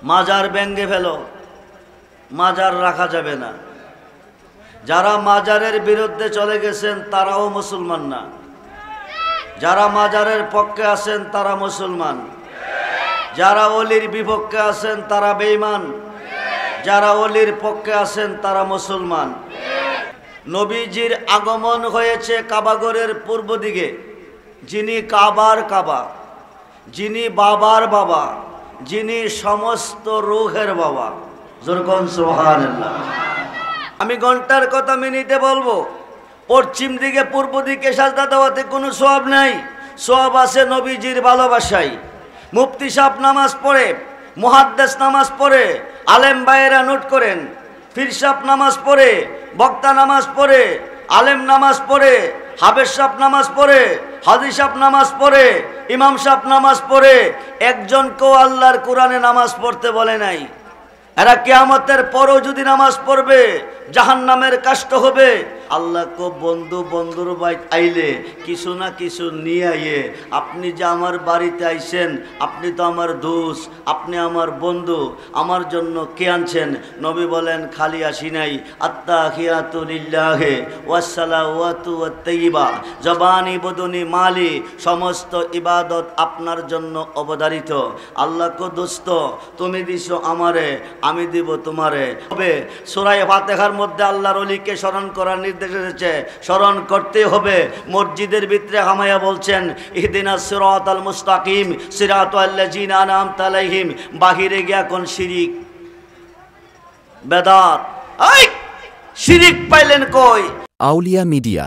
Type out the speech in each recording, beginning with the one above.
মাজার ভেঙে ফেলো, মাজার রাখা যাবে না। যারা মাজারের বিরুদ্ধে চলে গেছেন তারাও মুসলমান না, যারা মাজারের পক্ষে আছেন তারা মুসলমান, যারা ওলির বিপক্ষে আছেন তারা বেঈমান, যারা ওলির পক্ষে আছেন তারা মুসলমান। নবীজির আগমন হয়েছে কাবাগরের পূর্ব দিকে, যিনি কাবার কাবা, যিনি বাবার বাবা, যিনি সমস্ত রূহের বাবা। যেরকম সুবহানাল্লাহ। আমি ঘন্টার কথা মিনিটে বলবো। পশ্চিম দিকে পূর্ব দিকে সাজদা দেওয়াতে কোনো সওয়াব নাই, সওয়াব আছে নবীজির ভালোবাসায়। মুফতি সাহেব নামাজ পড়ে, মুহাদ্দিস নামাজ পড়ে, আলেম ভাইয়েরা নোট করেন। পীর সাহেব নামাজ পড়ে, বক্তা নামাজ পড়ে, আলেম নামাজ পড়ে, হাফেজ সাহেব নামাজ পড়ে, হাজি সাহেব নামাজ পড়ে, ইমাম সাহেব নামাজ পড়ে। একজনকেও আল্লাহর কোরআনে নামাজ পড়তে বলে নাই। এরা কিয়ামতের পরও যদি নামাজ পড়বে জাহান্নামের কষ্ট হবে। আল্লাহ কো বন্ধু বন্ধুর বাইত আইলে কিছু না কিছু নিয়ে আইয়ে, আপনি যে আমার বাড়িতে আইছেন, আপনি তো আমার দোস্ত, আপনি আমার বন্ধু, আমার জন্য কে আনছেন? নবী বলেন খালি আসি নাই। আত্তাহিয়াতু লিল্লাহি ওয়াসসালাওয়াতু ওয়াত-তাইয়্যিবা, জবানি বদনি মালি, সমস্ত ইবাদত আপনার জন্য অবধারিত। আল্লাহ কো দোস্ত তুমি দিছো আমারে, আমি দিব তোমারে। হবে সূরা ফাতিহার মধ্যে আল্লাহর ওলিকে স্মরণ করার নির্দেশ এসেছে, স্মরণ করতে হবে। মসজিদের ভিতরে হামায়া বলছেন ইহদিনাস সিরাতাল মুস্তাকিম সিরাতাল্লাযিনা আনআমতা আলাইহিম। বাহিরে গিয়া কোন শিরিক বেদাত, এই শিরিক পাইলেন কই? আউলিয়া মিডিয়া,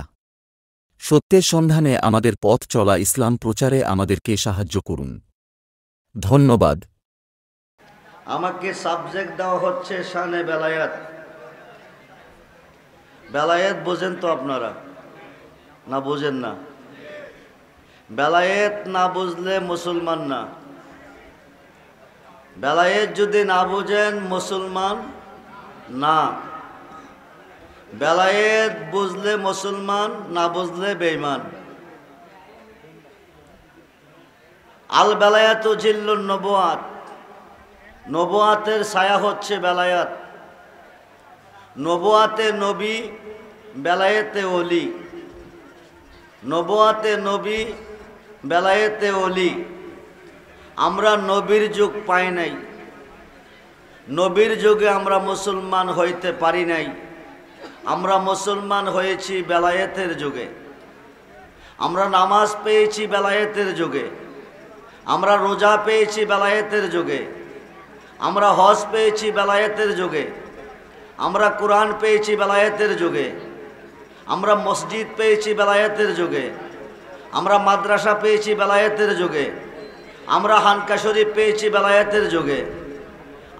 সত্যের সন্ধানে আমাদের পথ চলা, ইসলাম প্রচারে আমাদেরকে সাহায্য করুন। ধন্যবাদ। আমাকে সাবজেক্ট দেওয়া হচ্ছে শানে বেলায়েত। বেলায়েত বোঝেন তো আপনারা? না বোঝেন না? বেলায়েত না বুঝলে মুসলমান না। বেলায়েত যদি না বুঝেন মুসলমান না। বেলায়েত বুঝলে মুসলমান, না বুঝলে বেঈমান। আল বেলায়াতু জিল্লুন নবুয়াত, নবুয়াতের ছায়া হচ্ছে বেলায়াত। নবুয়াতে নবী, বেলায়েতে ওলি। নবুয়াতে নবী, বেলায়েতে ওলি। আমরা নবীর যুগ পাই নাই, নবীর যুগে আমরা মুসলমান হইতে পারি নাই। আমরা মুসলমান হয়েছি বেলায়েতের যুগে। আমরা নামাজ পেয়েছি বেলায়েতের যুগে, আমরা রোজা পেয়েছি বেলায়েতের যুগে, আমরা হজ পেয়েছি বেলায়েতের যুগে, আমরা কোরআন পেয়েছি বেলায়েতের যুগে, আমরা মসজিদ পেয়েছি বেলায়েতের যুগে, আমরা মাদ্রাসা পেয়েছি বেলায়েতের যুগে, আমরা হানকা শরীফ পেয়েছি বেলায়েতের যুগে,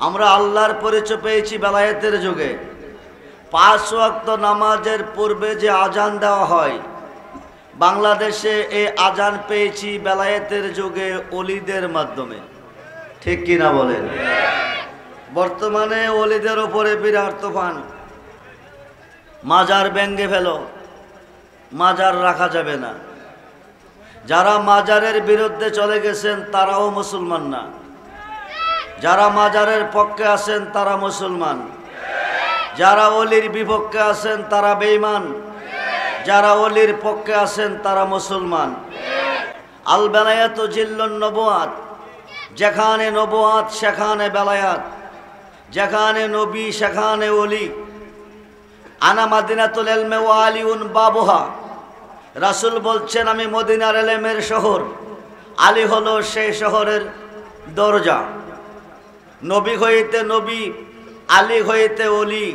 আমরা আল্লাহর পরিচয় পেয়েছি বেলায়েতের যুগে। 5 ওয়াক্ত নামাজের পূর্বে যে আজান দেওয়া হয়, বাংলাদেশে এই আজান পেয়েছি বেলায়েতের যুগে ওলিদের মাধ্যমে। ঠিক কিনা বলেন? বর্তমানে ওলিদের উপরে বিরাট তুফান। মাজার ভেঙে ফেলো, মাজার রাখা যাবে না। যারা মাজারের বিরুদ্ধে চলে গেছেন তারাও মুসলমান না, যারা মাজারের পক্ষে আছেন তারা মুসলমান, যারা ওলির বিপক্ষে আছেন তারা বেঈমান, যারা ওলির পক্ষে আছেন তারা মুসলমান। আল বেলায়াতু জিল্লুন নবুয়াত, যেখানে নবুয়াত সেখানে বেলায়াত, যেখানে নবী সেখানে ওলি। আনা মাদিনাতুল ইলমি ওয়া আলিউন বাবুহা, রাসূল বলছেন আমি মদিনার ইলমের শহর, আলী হলো সেই শহরের দরজা। নবী হইতে নবী, আলী হইতে ওলি।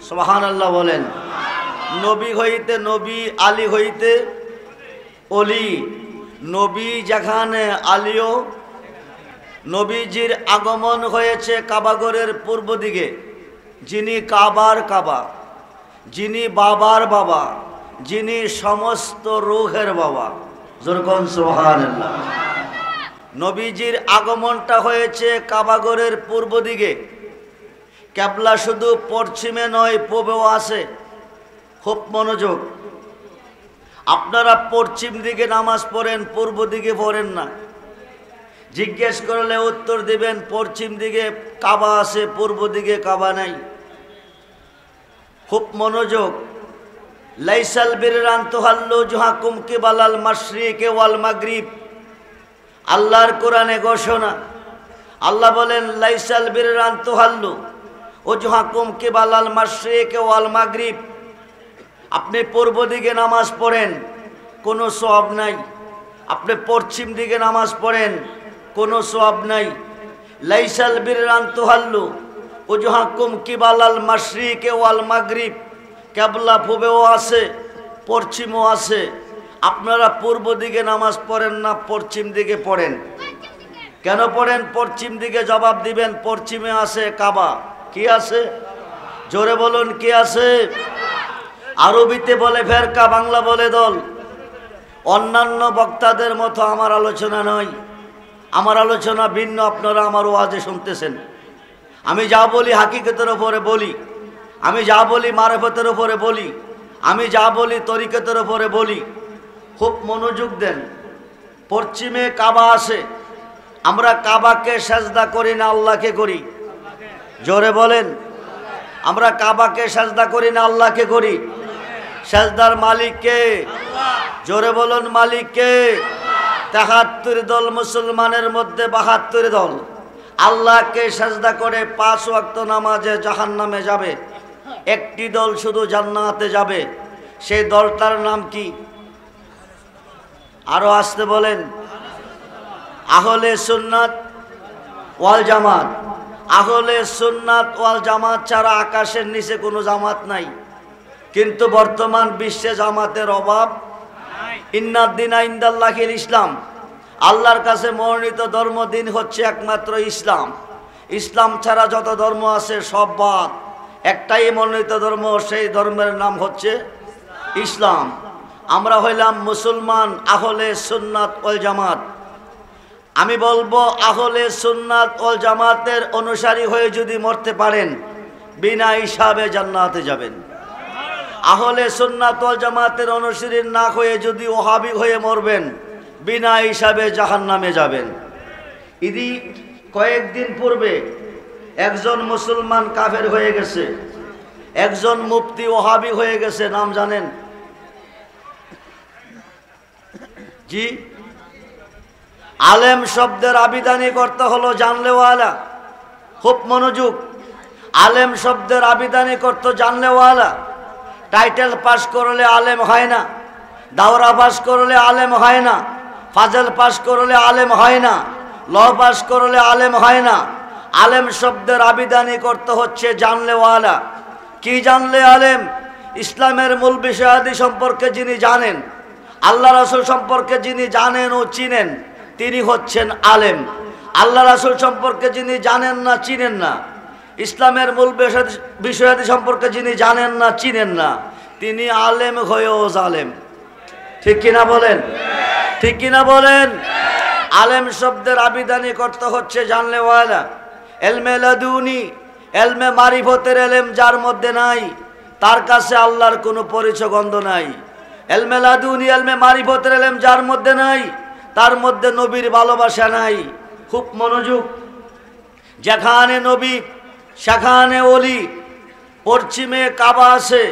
সুবহানাল্লাহ বলেন। নবী হইতে নবী, আলী হইতে ওলি। নবী যেখানে আলীও। নবীজির আগমন হয়েছে কাবাগরের পূর্ব দিকে, যিনি কাবার কাবা, যিনি বাবার বাবা, যিনি সমস্ত রূহের বাবা। যেরকম সুবহানাল্লাহ। নবীজির আগমনটা হয়েছে কাবাগরের পূর্ব দিকে। ক্যাবলা শুধু পশ্চিমে নয়, পূবেও আছে। খুব মনোযোগ। আপনারা পশ্চিম দিকে নামাজ পড়েন, পূর্ব দিকে পড়েন না। জিজ্ঞেস করলে উত্তর দিবেন পশ্চিম দিকে কাবা আছে, পূর্ব দিকে কাবা নাই। খুব মনোযোগ। লাইসাল বিররা আন তুওয়াল্লু ওজুহাকুম কিবালাল মাশরিকি ওয়াল মাগরিব। আল্লাহর কোরআনে ঘোষণা, আল্লাহ বলেন লাইসাল বিররা আন তুওয়াল্লু ওজুহাকুম কিবালাল মাশরিকি ওয়াল মাগরিব। আপনি পূর্ব দিকে নামাজ পড়েন, কোনো সওয়াব নাই। আপনি পশ্চিম দিকে নামাজ পড়েন, কোনো সওয়াব নাই। লাইসাল বিররা আন তুওয়াল্লু ওজুহাকুম কিবালাল মাশরিকি ওয়াল মাগরিব। কেবলা পূবেও আছে, পশ্চিমও আছে। আপনারা পূর্ব দিকে নামাজ পড়েন না, পশ্চিম দিকে পড়েন। কেন পড়েন পশ্চিম দিকে? জবাব দিবেন পশ্চিমে আছে কাবা। কি আছে? জোরে বলুন, কি আছে? আরবিতে বলে ফেরকা, বাংলা বলে দল। অন্যান্য বক্তাদের মতো আমার আলোচনা নয়, আমার আলোচনা ভিন্ন। আপনারা আমার ওয়াজে শুনতেছেন। আমি যা বলি হাকিকতের ওপরে বলি, আমি যা বলি মারেফতের ওপরে বলি, আমি যা বলি তরিকতের ওপরে বলি। খুব মনোযোগ দেন। পশ্চিমে কাবা আছে, আমরা কাবাকে সেজদা করি না, আল্লাহকে করি। জোরে বলেন, আমরা কাবাকে সেজদা করি না, আল্লাহকে করি। সেজদার মালিক কে? জোরে বলুন, মালিক কে? ৭৩ দল মুসলমানের মধ্যে ৭২ দল আল্লাহকে সেজদা করে ৫ ওয়াক্ত নামাজে জাহান্নামে যাবে। একটি দল শুধু জান্নাতে যাবে। সেই দলটার নাম কি? আরো আসতে বলেন। আহলে সুন্নাত ওয়াল জামাত। আহলে সুন্নাত ওয়াল জামাত ছাড়া আকাশের নিচে কোনো জামাত নাই। কিন্তু বর্তমান বিশ্বে জামাতের অভাব। ইন্নাদ্দিনা ইনদাল্লাহিল ইসলাম। আল্লাহর কাছে মনোনীত ধর্ম দিন হচ্ছে একমাত্র ইসলাম। ইসলাম ছাড়া যত ধর্ম আছে সব বাদ। একটাই মনোনীত ধর্ম, সেই ধর্মের নাম হচ্ছে ইসলাম। আমরা হইলাম মুসলমান, আহলে সুন্নাত ওয়াল জামাত। আমি বলবো আহলে সুন্নাত ওয়াল জামাতের অনুসারী হয়ে যদি মরতে পারেন, বিনা হিসাবে জান্নাতে যাবেন। আহলে সুন্নাত ওয়াল জামাতের অনুসারী না হয়ে যদি ওহাবি হয়ে মরবেন, বিনা হিসাবে জাহান্নামে যাবেন। ইদি কয়েকদিন পূর্বে একজন মুসলমান কাফের হয়ে গেছে, একজন মুফতি ওহাবি হয়ে গেছে। নাম জানেন? জি, আলেম শব্দের আবিধানি করতে হলো জানলেওয়ালা। খুব মনোযোগ। আলেম শব্দের আবিধানি করতে জানলেওয়ালা। টাইটেল পাস করলে আলেম হয় না, দাওরা পাস করলে আলেম হয় না, ফাজল পাস করলে আলেম হয় না, ল পাস করলে আলেম হয় না। আলেম শব্দের আবিধানি করতে হচ্ছে জানলেওয়ালা। কি জানলে আলেম? ইসলামের মূল বিষয়াদি সম্পর্কে যিনি জানেন, আল্লাহ রাসূল সম্পর্কে যিনি জানেন ও চিনেন, তিনি হচ্ছেন আলেম। আল্লাহ রাসূল সম্পর্কে যিনি জানেন না, চিনেন না, ইসলামের মূল বিষয়াদি সম্পর্কে যিনি জানেন না, চিনেন না, তিনি আলেম হয়েও জালেম। ঠিক কিনা বলেন? ঠিক কিনা বলেন? আলেম শব্দের আবিধানি করতে হচ্ছে জানলেওয়ালা। এলমে লাদুনি, এলমে মারিফতের এলেম যার মধ্যে নাই, তার কাছে আল্লাহর কোনো পরিচয় গন্ধ নাই। এলমে লাদুনি, এলমে মারিফতের এলেম যার মধ্যে নাই, তার মধ্যে নবীর ভালোবাসা নাই। খুব মনোযোগ। যেখানে নবী সেখানে ওলি। পশ্চিমে কাবা আছে,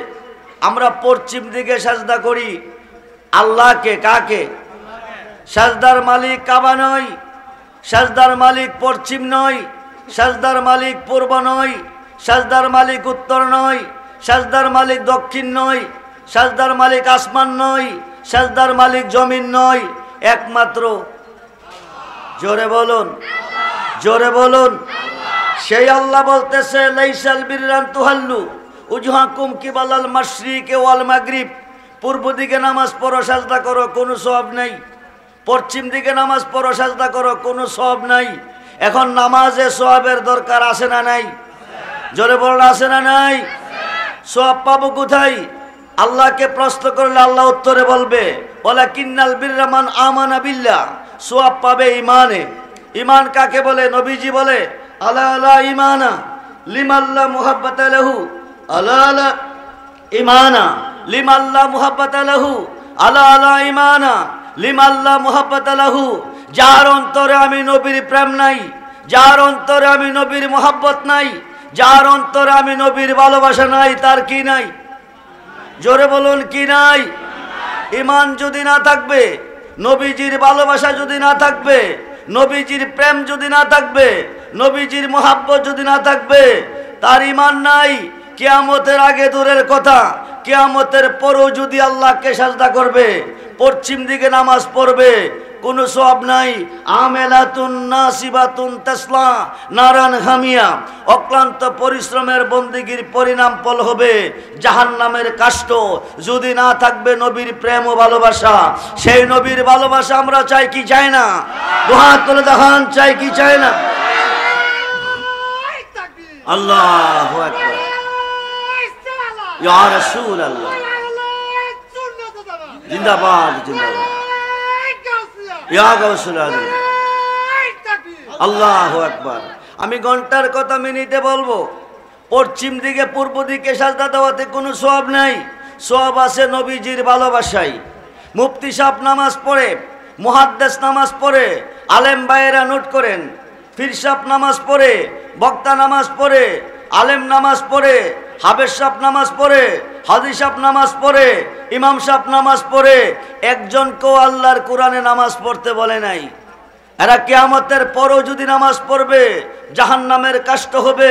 আমরা পশ্চিম দিকে সাজদা করি আল্লাহকে। কাকে? সাজদার মালিক কাবা নয়, সাজদার মালিক পশ্চিম নয়, সাজদার মালিক পূর্ব নয়, সাজদার মালিক উত্তর নয়, সাজদার মালিক দক্ষিণ নয়, সাজদার মালিক আসমান নয়, সাজদার মালিক জমিন নয়, একমাত্র। জোরে বলুন, জোরে বলুন। সেই আল্লাহ বলতেছে লাইসাল বিররা আন তুওয়াল্লু ওজুহাকুম কিবালাল মাশরিকি ওয়াল মাগরিব। পূর্ব দিকে নামাজ পড়ো, সাজদা করো, কোনো সওয়াব নাই। পশ্চিম দিকে নামাজ পড়ো, সাজদা করো, কোনো সওয়াব নাই। এখন নামাজে সওয়াবের দরকার আছে না নাই? জোরে বলুন, আছে না নাই? সওয়াব পাবো কোথায়? আল্লাহকে প্রশ্ন করলে আল্লাহ উত্তরে বলবে ওয়ালাকিন্নাল বিররা মান আমানা বিল্লাহ। সওয়াব পাবে ইমানে। ইমান কাকে বলে? নবীজি বলে আলা আলা ইমানা লিমাল্লা মুহাব্বাতা লাহু। আলা আলা ইমানা লিমাল্লা মুহাব্বাতা লাহু। আলা আলা ইমানা লিমাল্লা মুহাব্বাত লাহু, যার অন্তরে আমি নবীর প্রেম নাই, যার অন্তরে আমি নবীর মুহাব্বত নাই, যার অন্তরে আমি নবীর ভালোবাসা নাই, তার কি নাই? জোরে বলুন কি নাই? ঈমান যদি না থাকবে, নবীজির ভালোবাসা যদি না থাকবে, নবীজির প্রেম যদি না থাকবে, নবীজির মুহাব্বত যদি না থাকবে, তার ঈমান নাই। কিয়ামতের আগে দূরের কথা, কিয়ামতের পরও যদি আল্লাহকে সাজদা করবে, পশ্চিম দিকে নামাজ পড়বে, কোনো সওয়াব নাই। আমেলাতুন নাসিবাতুন তাসলা নারান হামিয়া, অক্লান্ত পরিশ্রমের বন্দিগির পরিণাম ফল হবে জাহান্নামের কাষ্ঠ। যদি না থাকবে নবীর প্রেম ও ভালোবাসা, সেই নবীর ভালোবাসা আমরা চাই কি চাই না? দুহাত তুলে দেখান, চাই কি চাই না? আল্লাহু আকবার, ইয়া রাসূলুল্লাহ, জিন্দাবাদ জিন্দাবাদ, ইয়া গাউসুল আজম, আল্লাহু আকবার। আমি ঘন্টার কথা মিনিটে বলবো। পশ্চিম দিকে পূর্ব দিকে সাজদা দেওয়াতে কোনো সওয়াব নাই, সওয়াব আছে নবীজির ভালোবাসায়। মুফতি সাহেব নামাজ পড়ে, মুহাদ্দিস নামাজ পড়ে, আলেম ভাইয়েরা নোট করেন। পীর সাহেব নামাজ পড়ে, বক্তা নামাজ পড়ে, আলেম নামাজ পড়ে, হাফেজ সাহেব নামাজ পড়ে, হাজি সাহেব নামাজ পড়ে, ইমাম সাহেব নামাজ পড়ে, একজনকেও আল্লাহর কোরআনে নামাজ পড়তে বলে নাই। এরা কিয়ামতের পরও যদি নামাজ পড়বে জাহান্নামের কাষ্ঠ হবে।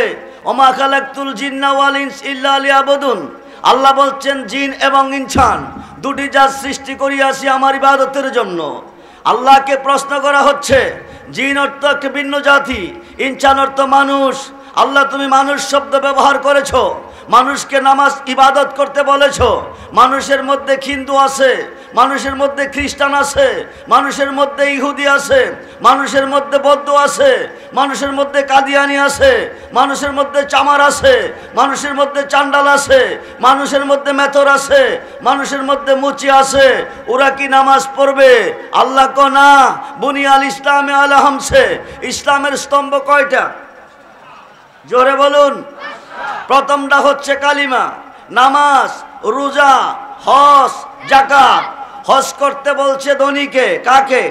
ওমা খালাকতুল জিন্না ওয়াল ইনস ইল্লা লিয়াবুদুন, আল্লাহ বলছেন জিন এবং ইনসান দুটি জাত সৃষ্টি করিয়াছি আমার ইবাদতের জন্য। আল্লাহকে প্রশ্ন করা হচ্ছে, জিন অর্থ একটা ভিন্ন জাতি, ইনসান অর্থ মানুষ। আল্লাহ তুমি মানুষ শব্দ ব্যবহার করেছো, মানুষকে নামাজ ইবাদত করতে বলেছো। মানুষের মধ্যে হিন্দু আছে, মানুষের মধ্যে খ্রিস্টান আছে, মানুষের মধ্যে ইহুদি আছে, মানুষের মধ্যে বৌদ্ধ আছে, মানুষের মধ্যে কাদিয়ানি আছে, মানুষের মধ্যে চামার আছে, মানুষের মধ্যে চান্ডাল আছে, মানুষের মধ্যে মেথর আছে, মানুষের মধ্যে মুচি আছে। ওরা কি নামাজ পড়বে? আল্লাহ কো না, বুনিয়াল ইসলামে আলা হামসে, ইসলামের স্তম্ভ কয়টা? জোরে বলুন। প্রথমটা হচ্ছে কালিমা, নামাজ, রোজা, হজ, যাকাত। হজ করতে বলছে ধনীকে, কাকে?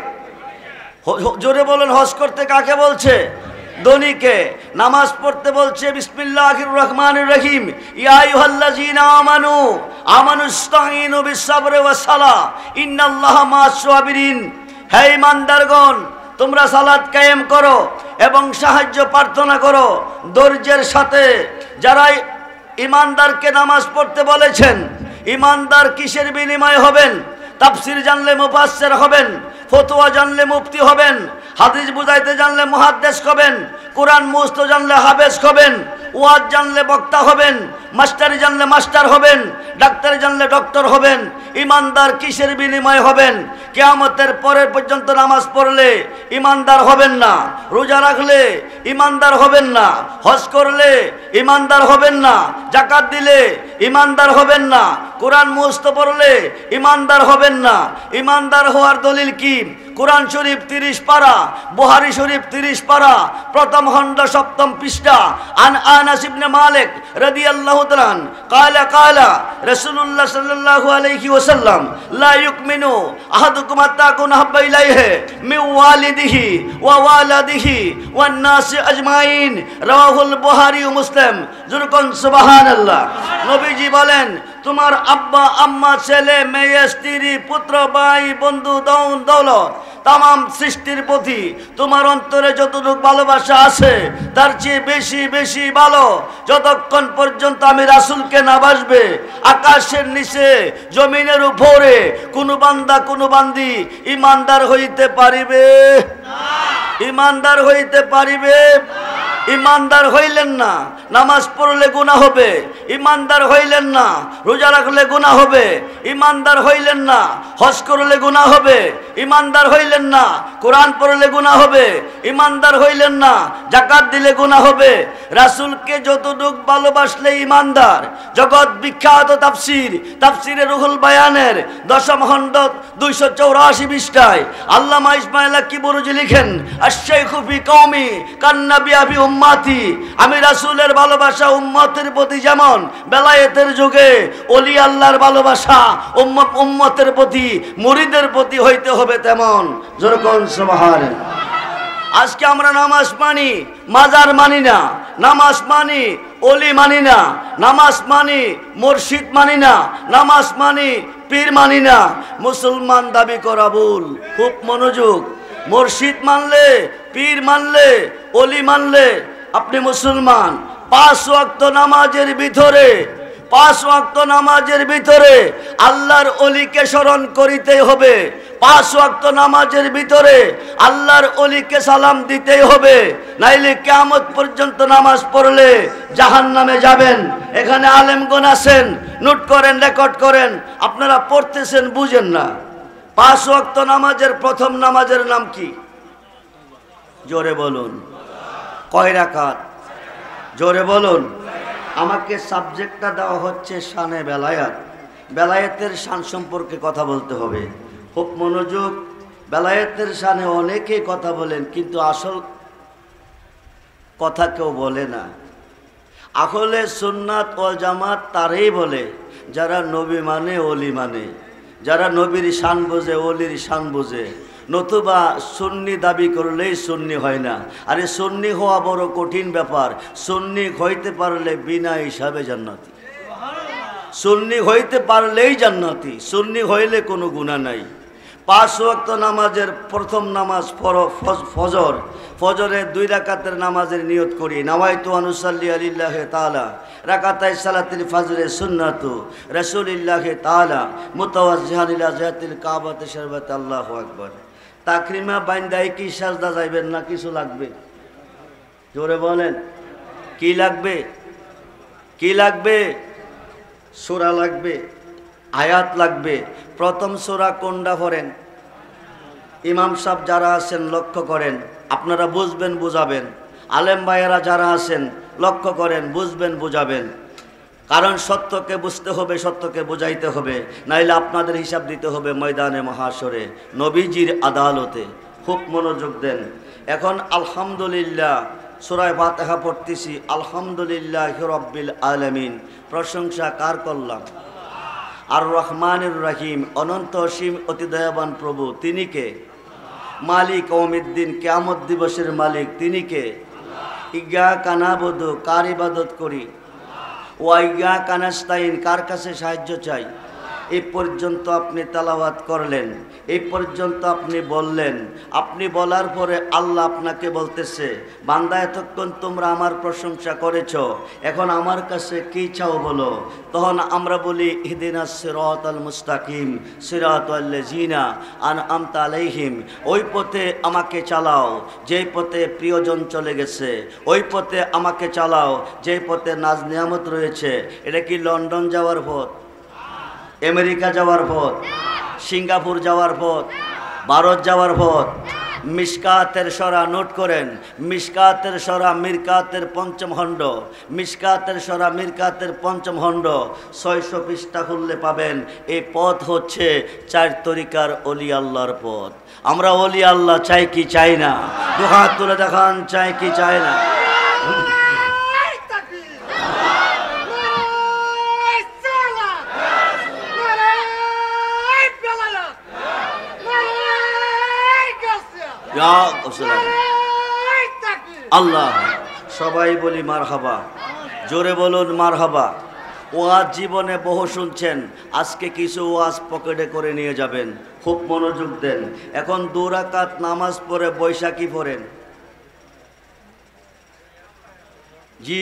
জোরে বলুন, হজ করতে কাকে বলছে? ধনীকে। নামাজ পড়তে বলছে বিসমিল্লাহির রহমানির রহিম, ইয়া আইয়ুহাল্লাযীনা আমানু আমানুস্তাঈনু বিস-সাবরি ওয়াস-সালাহ ইন্নাল্লাহা মা'আস-সাবিরিন। হে ঈমানদারগণ, তোমরা সালাত কায়েম করো এবং সাহায্য প্রার্থনা করো ধৈর্যের সাথে। যারা ঈমানদারকে নামাজ পড়তে বলেছেন, ঈমানদার কিসের বিনিময় হবেন? তাফসীর জানলে মুফাসসির হবেন, ফতোয়া জানলে মুফতি হবেন, হাদিস বুঝাইতে জানলে মুহাদ্দিস হবেন, কোরআন মুখস্থ জানলে হাফেজ হবেন, ওয়াজ জানলে বক্তা হবেন, মাস্টারি জানলে মাস্টার হবেন, ডাক্তারি জানলে ডক্টর হবেন। ঈমানদার কিসের বিনিময় হবেন? কিয়ামতের পরের পর্যন্ত নামাজ পড়লে ঈমানদার হবেন না, রোজা রাখলে ঈমানদার হবেন না, হজ করলে ঈমানদার হবেন না, যাকাত দিলে ঈমানদার হবেন না, কোরআন মুখস্থ পড়লে ঈমানদার হবেন না। ঈমানদার হওয়ার দলিল কি? কোরআন শরীফ 30 পারা, বুখারী শরীফ 30 পারা, প্রথম খণ্ড 7ম পৃষ্ঠা। আন আনাস ইবনে মালিক রাদিয়াল্লাহু তাআলা قال قال رسول الله صلى الله عليه وسلم لا يؤمن احدكم حتى اكون احب اليه من والده ووالده والناس اجمعين رواه البخاري ومسلم। যুরকুন সুবহানাল্লাহ। নবীজি বলেন, তোমার আব্বা আম্মা, ছেলে মেয়ে, স্ত্রী, পুত্র, ভাই, বন্ধু, দৌলত, তামাম সৃষ্টির প্রতি তোমার অন্তরে যতটুকু ভালোবাসা আছে তার চেয়ে বেশি বেশি ভালো যতক্ষণ পর্যন্ত আমি রাসূলকে না বাসবে। আকাশের নিচে জমিনের উপরে কোনো বান্দা কোনো বান্দি ঈমানদার হইতে পারিবে না, ঈমানদার হইতে পারিবে। ঈমানদার হইলেন না, নামাজ পড়লে গুনাহ হবে। ঈমানদার হইলেন না, রোজা রাখলে গুনাহ হবে। ঈমানদার হইলেন না, হজ করলে গুনাহ হবে। ঈমানদার হইলেন না, কোরআন পড়লে গুনাহ হবে। ঈমানদার হইলেন না, যাকাত দিলে গুনাহ হবে। রাসূলকে যতটুকু ভালোবাসলে ঈমানদার। জগৎ বিখ্যাত তাফসীর, তাফসীরে রুহুল বায়ানের 10ম খণ্ড 284 পৃষ্ঠায় আল্লামা ইসমাঈল কিবরুজি লিখেন, আশ-শাইখু ফি কওমি কান্নাবি আবি উম্মতি, আমি রাসূলের ভালোবাসা উম্মতের প্রতি যেমন বেলায়েতের যুগে ওলি আল্লাহর ভালোবাসা উম্মতের প্রতি মুরিদের প্রতি হইতে হবে তেমন। যেরকম সুবহানাল্লাহ। আজকে আমরা নামাজ মানি, মাজার মানি না, নামাজ মানি ওলি মানি না, নামাজ মানি মুর্শিদ মানি না, নামাজ মানি পীর মানি না। মুসলমান দাবি করা ভুল। খুব মনোযোগ। মুর্শিদ মানলে, পীর মানলে, ওলি মানলে আপনি মুসলমান। 5 ওয়াক্ত নামাজের ভিতরে, 5 ওয়াক্ত নামাজের ভিতরে আল্লাহর ওলিকে স্মরণ করিতেই হবে। 5 ওয়াক্ত নামাজের ভিতরে আল্লাহর ওলিকে সালাম দিতেই হবে, নাইলে কিয়ামত পর্যন্ত নামাজ পড়লে জাহান্নামে যাবেন। এখানে আলেমগণ আছেন, নোট করেন, রেকর্ড করেন। আপনারা পড়তেছেন, বুঝেন না। 5 ওয়াক্ত নামাজের প্রথম নামাজের নাম কি? জোরে বলুন। কয় রাকাত? জোরে বলুন। আমাকে সাবজেক্টটা দেওয়া হচ্ছে শানে বেলায়েত। বেলায়েতের শান সম্পর্কে কথা বলতে হবে। খুব মনোযোগ। বেলায়েতের শানে অনেকেই কথা বলেন, কিন্তু আসল কথা কেউ বলে না। আহলে সুন্নাত ওয়াল জামাত তারাই বলে যারা নবী মানে, ওলি মানে, যারা নবীর শান বোঝে, ওলির শান বোঝে। নতুবা সুন্নি দাবি করলেই সুন্নি হয় না। আরে সুন্নি হওয়া বড় কঠিন ব্যাপার। সুন্নি হইতে পারলে বিনা হিসাবে জান্নাতি, সুন্নি হইতে পারলেই জান্নাতি, সুন্নি হইলে কোনো গুনাহ নাই। 5 ওয়াক্ত নামাজের প্রথম নামাজ ফজর। ফজরের 2 রাকাতের নামাজের নিয়ত করি। নাওয়াইতু আনুসাল্লি আলিল্লাহি তাআলা রাকাতাই সালাতুল ফজরে সুন্নাতু রাসূলিল্লাহি তাআলা মুতাওয়াজ্জিহান ইলা জাতিল কাবাতি শরবত। আল্লাহু আকবার। তাকরিমা বাইন্দাই কি সাজদা যাইবেন না কিছু লাগবে? জোরে বলেন। কি লাগবে? কি লাগবে? সূরা লাগবে, আয়াত লাগবে। প্রথম সূরা কোনটা পড়েন? ইমাম সাহেব যারা আছেন লক্ষ্য করেন, আপনারা বুঝবেন, বুঝাবেন। আলেম ভাইয়েরা যারা আছেন লক্ষ্য করেন, বুঝবেন, বুঝাবেন। কারণ সত্যকে বুঝতে হবে, সত্যকে বুঝাইতে হবে, নাইলে আপনাদের হিসাব দিতে হবে ময়দানে মহাশরে, নবীজির আদালতে। খুব মনোযোগ দেন। এখন আলহামদুলিল্লাহ সূরা ফাতিহা পড়তেছি। আলহামদুলিল্লাহি রাব্বিল আলামিন। প্রশংসা কার করলাম? আর রহমানির রহিম, অনন্ত অসীম অতি দয়াবান প্রভু। তিনি কে? মালিক ইয়াউমিদ্দিন, কিয়ামত দিবসের মালিক। তিনি কে? ইয়্যাকা না'বুদু, কার ইবাদত করি? ওয়া ইয়্যাকা নাস্তাইন, কার কাছে সাহায্য চাই? এই পর্যন্ত আপনি তেলাওয়াত করলেন, এই পর্যন্ত আপনি বললেন। আপনি বলার পরে আল্লাহ আপনাকে বলতেছে, বান্দা এতক্ষণ তোমরা আমার প্রশংসা করেছ, এখন আমার কাছে কি চাও বলো। তখন আমরা বলি ইহদিনাস সিরাতাল মুস্তাকিম সিরাতাল লাযিনা আনআমতা আলাইহিম। ওই পথে আমাকে চালাও যেই পথে প্রিয়জন চলে গেছে, ওই পথে আমাকে চালাও যেই পথে নাজ নিয়ামত রয়েছে। এটা কি লন্ডন যাওয়ার পথ, আমেরিকা যাওয়ার পথ, সিঙ্গাপুর যাওয়ার পথ, ভারত যাওয়ার পথ? মিশকাতের সরা নোট করেন। মিশকাতের সরা মিরকাতের পঞ্চম খণ্ড, মিশকাতের সরা মিরকাতের পঞ্চম খণ্ড 600 পৃষ্ঠা খুললে পাবেন। এই পথ হচ্ছে 4 তরিকার অলি আল্লাহর পথ। আমরা অলি আল্লাহ চাই কি চাই না? 2 হাত তুলে দেখান, চাই কি চাই না? আল্লাহ। সবাই বলি মারহাবা। জোরে বলুন মারহাবা। ওয়াজ জীবনে বহু শুনছেন, আজকে কিছু ওয়াজ পকেটে করে নিয়ে যাবেন। খুব মনোযোগ দেন। এখন 2 রাকাত নামাজ পড়ে বৈশাখী পড়েন। জি,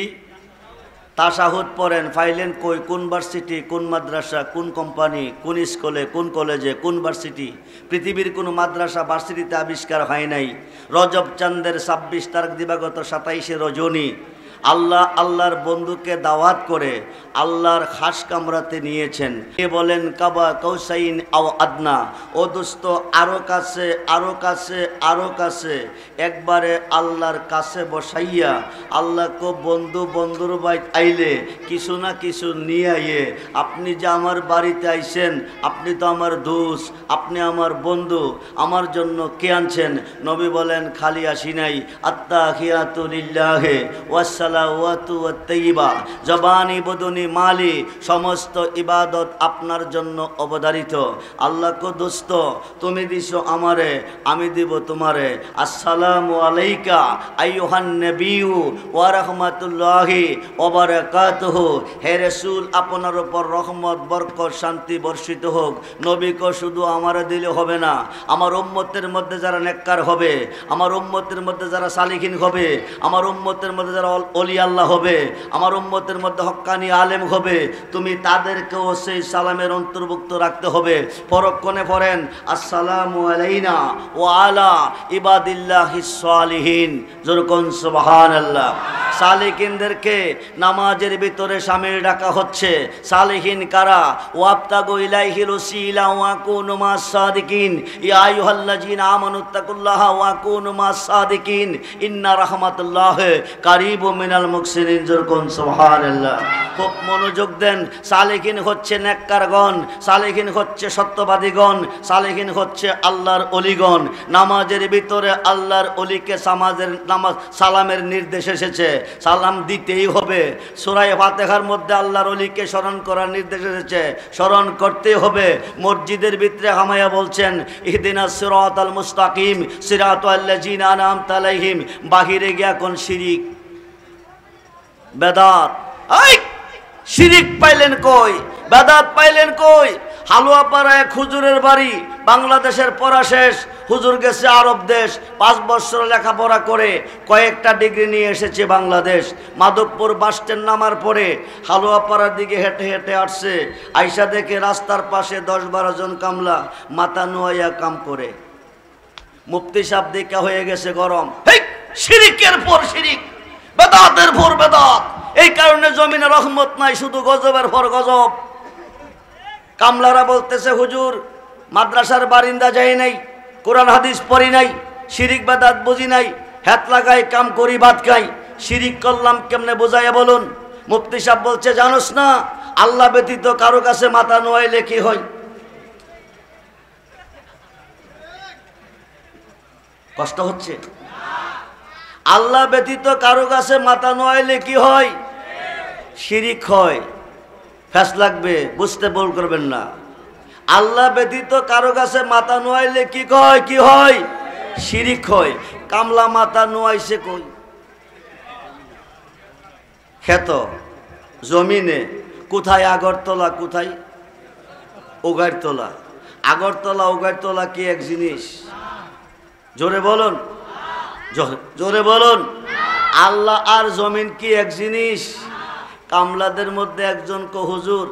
তাশাহুদ পড়েন। ফাইলেন কই? কোন ভার্সিটি, কোন মাদ্রাসা, কোন কোম্পানি, কোন স্কুলে, কোন কলেজে, কোন ভার্সিটি? পৃথিবীর কোনো মাদ্রাসা ভার্সিটিতে আবিষ্কার হয় নাই। রজব চাঁদের 26 তারিখ দিবাগত 27শে রজনী আল্লাহ আল্লাহর বন্ধুকে দাওয়াত করে আল্লাহর খাস কামরাতে নিয়েছেন। এ বলেন কাবা কৌসাইন আও আদনা, ও দোস্ত আরো কাছে আরো কাছে আরো কাছে, একবারে আল্লাহর কাছে বসাইয়া আল্লাহকে বন্ধু বন্ধুর বাইত আইলে কিছু না কিছু নিয়ে আইয়ে, আপনি যে আমার বাড়িতে আইছেন, আপনি তো আমার দোস্ত, আপনি আমার বন্ধু, আমার জন্য কে আনছেন? নবী বলেন খালি আসি নাই, আত্তাহিয়াতু লিল্লাহি ওয়াসসালাওয়াতু ওয়াত-তাইয়্যিবা, জবানি বদনি মালি, সমস্ত ইবাদত আপনার জন্য অবধারিত। আল্লাহকে দোস্ত তুমি দিছো আমারে, আমি দিব তোমারে। আসসালামু আলাইকা আইয়ুহান নবিয়্যু ওয়া রাহমাতুল্লাহি ওয়া বারাকাতুহু, হে রাসূল আপনার উপর রহমত বরকত শান্তি বর্ষিত হোক। নবীকে শুধু আমারে দিলে হবে না, আমার উম্মতের মধ্যে যারা নেককার হবে, আমার উম্মতের মধ্যে যারা সালিহিন হবে, আমার উম্মতের মধ্যে যারা ওলি আল্লাহ হবে, আমার উম্মতের মধ্যে হক্কানি আলেম হবে, তুমি তাদেরকেও সেই সালামের অন্তর্ভুক্ত রাখতে হবে। পরক্ষণে পড়েন আসসালামু আলাইনা ওয়া আলা ইবাদিল্লাহিস সালিহিন, যেরকম সুবহানাল্লাহ। সালিহিনদেরকে নামাজের ভিতরে শামিল রাখা হচ্ছে। সালিহিন কারা? ওয়াবতাগু ইলাইহিল ওসিলা ওয়া কুনু মাস সাদিকিন, ইয়া আইয়ুহাল্লাযিনা আমানুত্তাকুল্লাহা ওয়া কুনু মাস সাদিকিন, ইন্না রাহমাতুল্লাহি কারীবুম মিনাল মুহসিনিন, যেরকম সুবহানাল্লাহ। খুব মনোযোগ দেন। সালিহিন হচ্ছে নেককারগণ, সালিহিন হচ্ছে সত্যবাদীগণ, সালিহিন হচ্ছে আল্লাহর অলিগণ। নামাজের ভিতরে আল্লাহর অলিকে নামাজ সালামের নির্দেশ এসেছে, সালাম দিতেই হবে। সূরা ফাতিহার মধ্যে আল্লাহর অলিকে স্মরণ করার নির্দেশ এসেছে, স্মরণ করতেই হবে। মসজিদের ভিতরে হামায়া বলছেন ইহদিনাস সিরাতাল মুস্তাকিম সিরাতাল্লাযিনা আনআমতা আলাইহিম, বাহিরে গিয়া কোন শিরিক বেদাত, এই শিরিক পাইলেন কই, বেদাত পাইলেন কই? হালুয়াপাড়া এক হুজুরের বাড়ি, বাংলাদেশের পড়া শেষ, হুজুর গেছে আরব দেশ, 5 বছর লেখাপড়া করে কয়েকটা ডিগ্রি নিয়ে এসেছে বাংলাদেশ। মাধবপুর বাস স্ট্যান্ড নামার পরে হালুয়াপাড়ার দিকে হেঁটে হেঁটে আসছে, আইসা দেখে রাস্তার পাশে 10-12 জন কামলা মাথা নোয়াইয়া কাম করে। মুফতি সাহেব দেখা হয়ে গেছে গরম, হেই শিরিকের পর শিরিক, বেদাতের পর বেদাত। এই কারণে জমিনে রহমত নাই, শুধু গজবের পর গজব। কামলারা বলতেছে হুজুর মাদ্রাসার বারিন্দা যাই নাই, কোরআন হাদিস পড়ি নাই, শিরিক বেদাত বুঝি নাই, হাত লাগাই কাম করি ভাত খাই, শিরিক করলাম কেমনে বোঝাইয়া বলুন? মুফতি সাহেব বলছে জানোস না আল্লাহ ব্যতীত কারো কাছে মাথা নোয়াইলে কি হয়? কষ্ট হচ্ছে? আল্লাহ ব্যতীত কারো কাছে মাথা নোয়াইলে কি হয়? শিরিক হয়। ফ্যাস লাগবে, বুঝতে ভুল করবেন না। আল্লাহ ব্যতীত কারো কাছে মাথা নোয়াইলে কি হয়? কি হয়? শিরিক হয়। কামলা মাথা নোয়াইছে কই? ক্ষেত জমিনে। কোথায়? আগরতলা। কোথায়? উগারতলা। আগরতলা উগারতলা কি এক জিনিস? জোরে বলুন, জোরে বলুন। আল্লাহ আর জমিন কি এক জিনিস? কামলাদের মধ্যে একজন কো হুজুর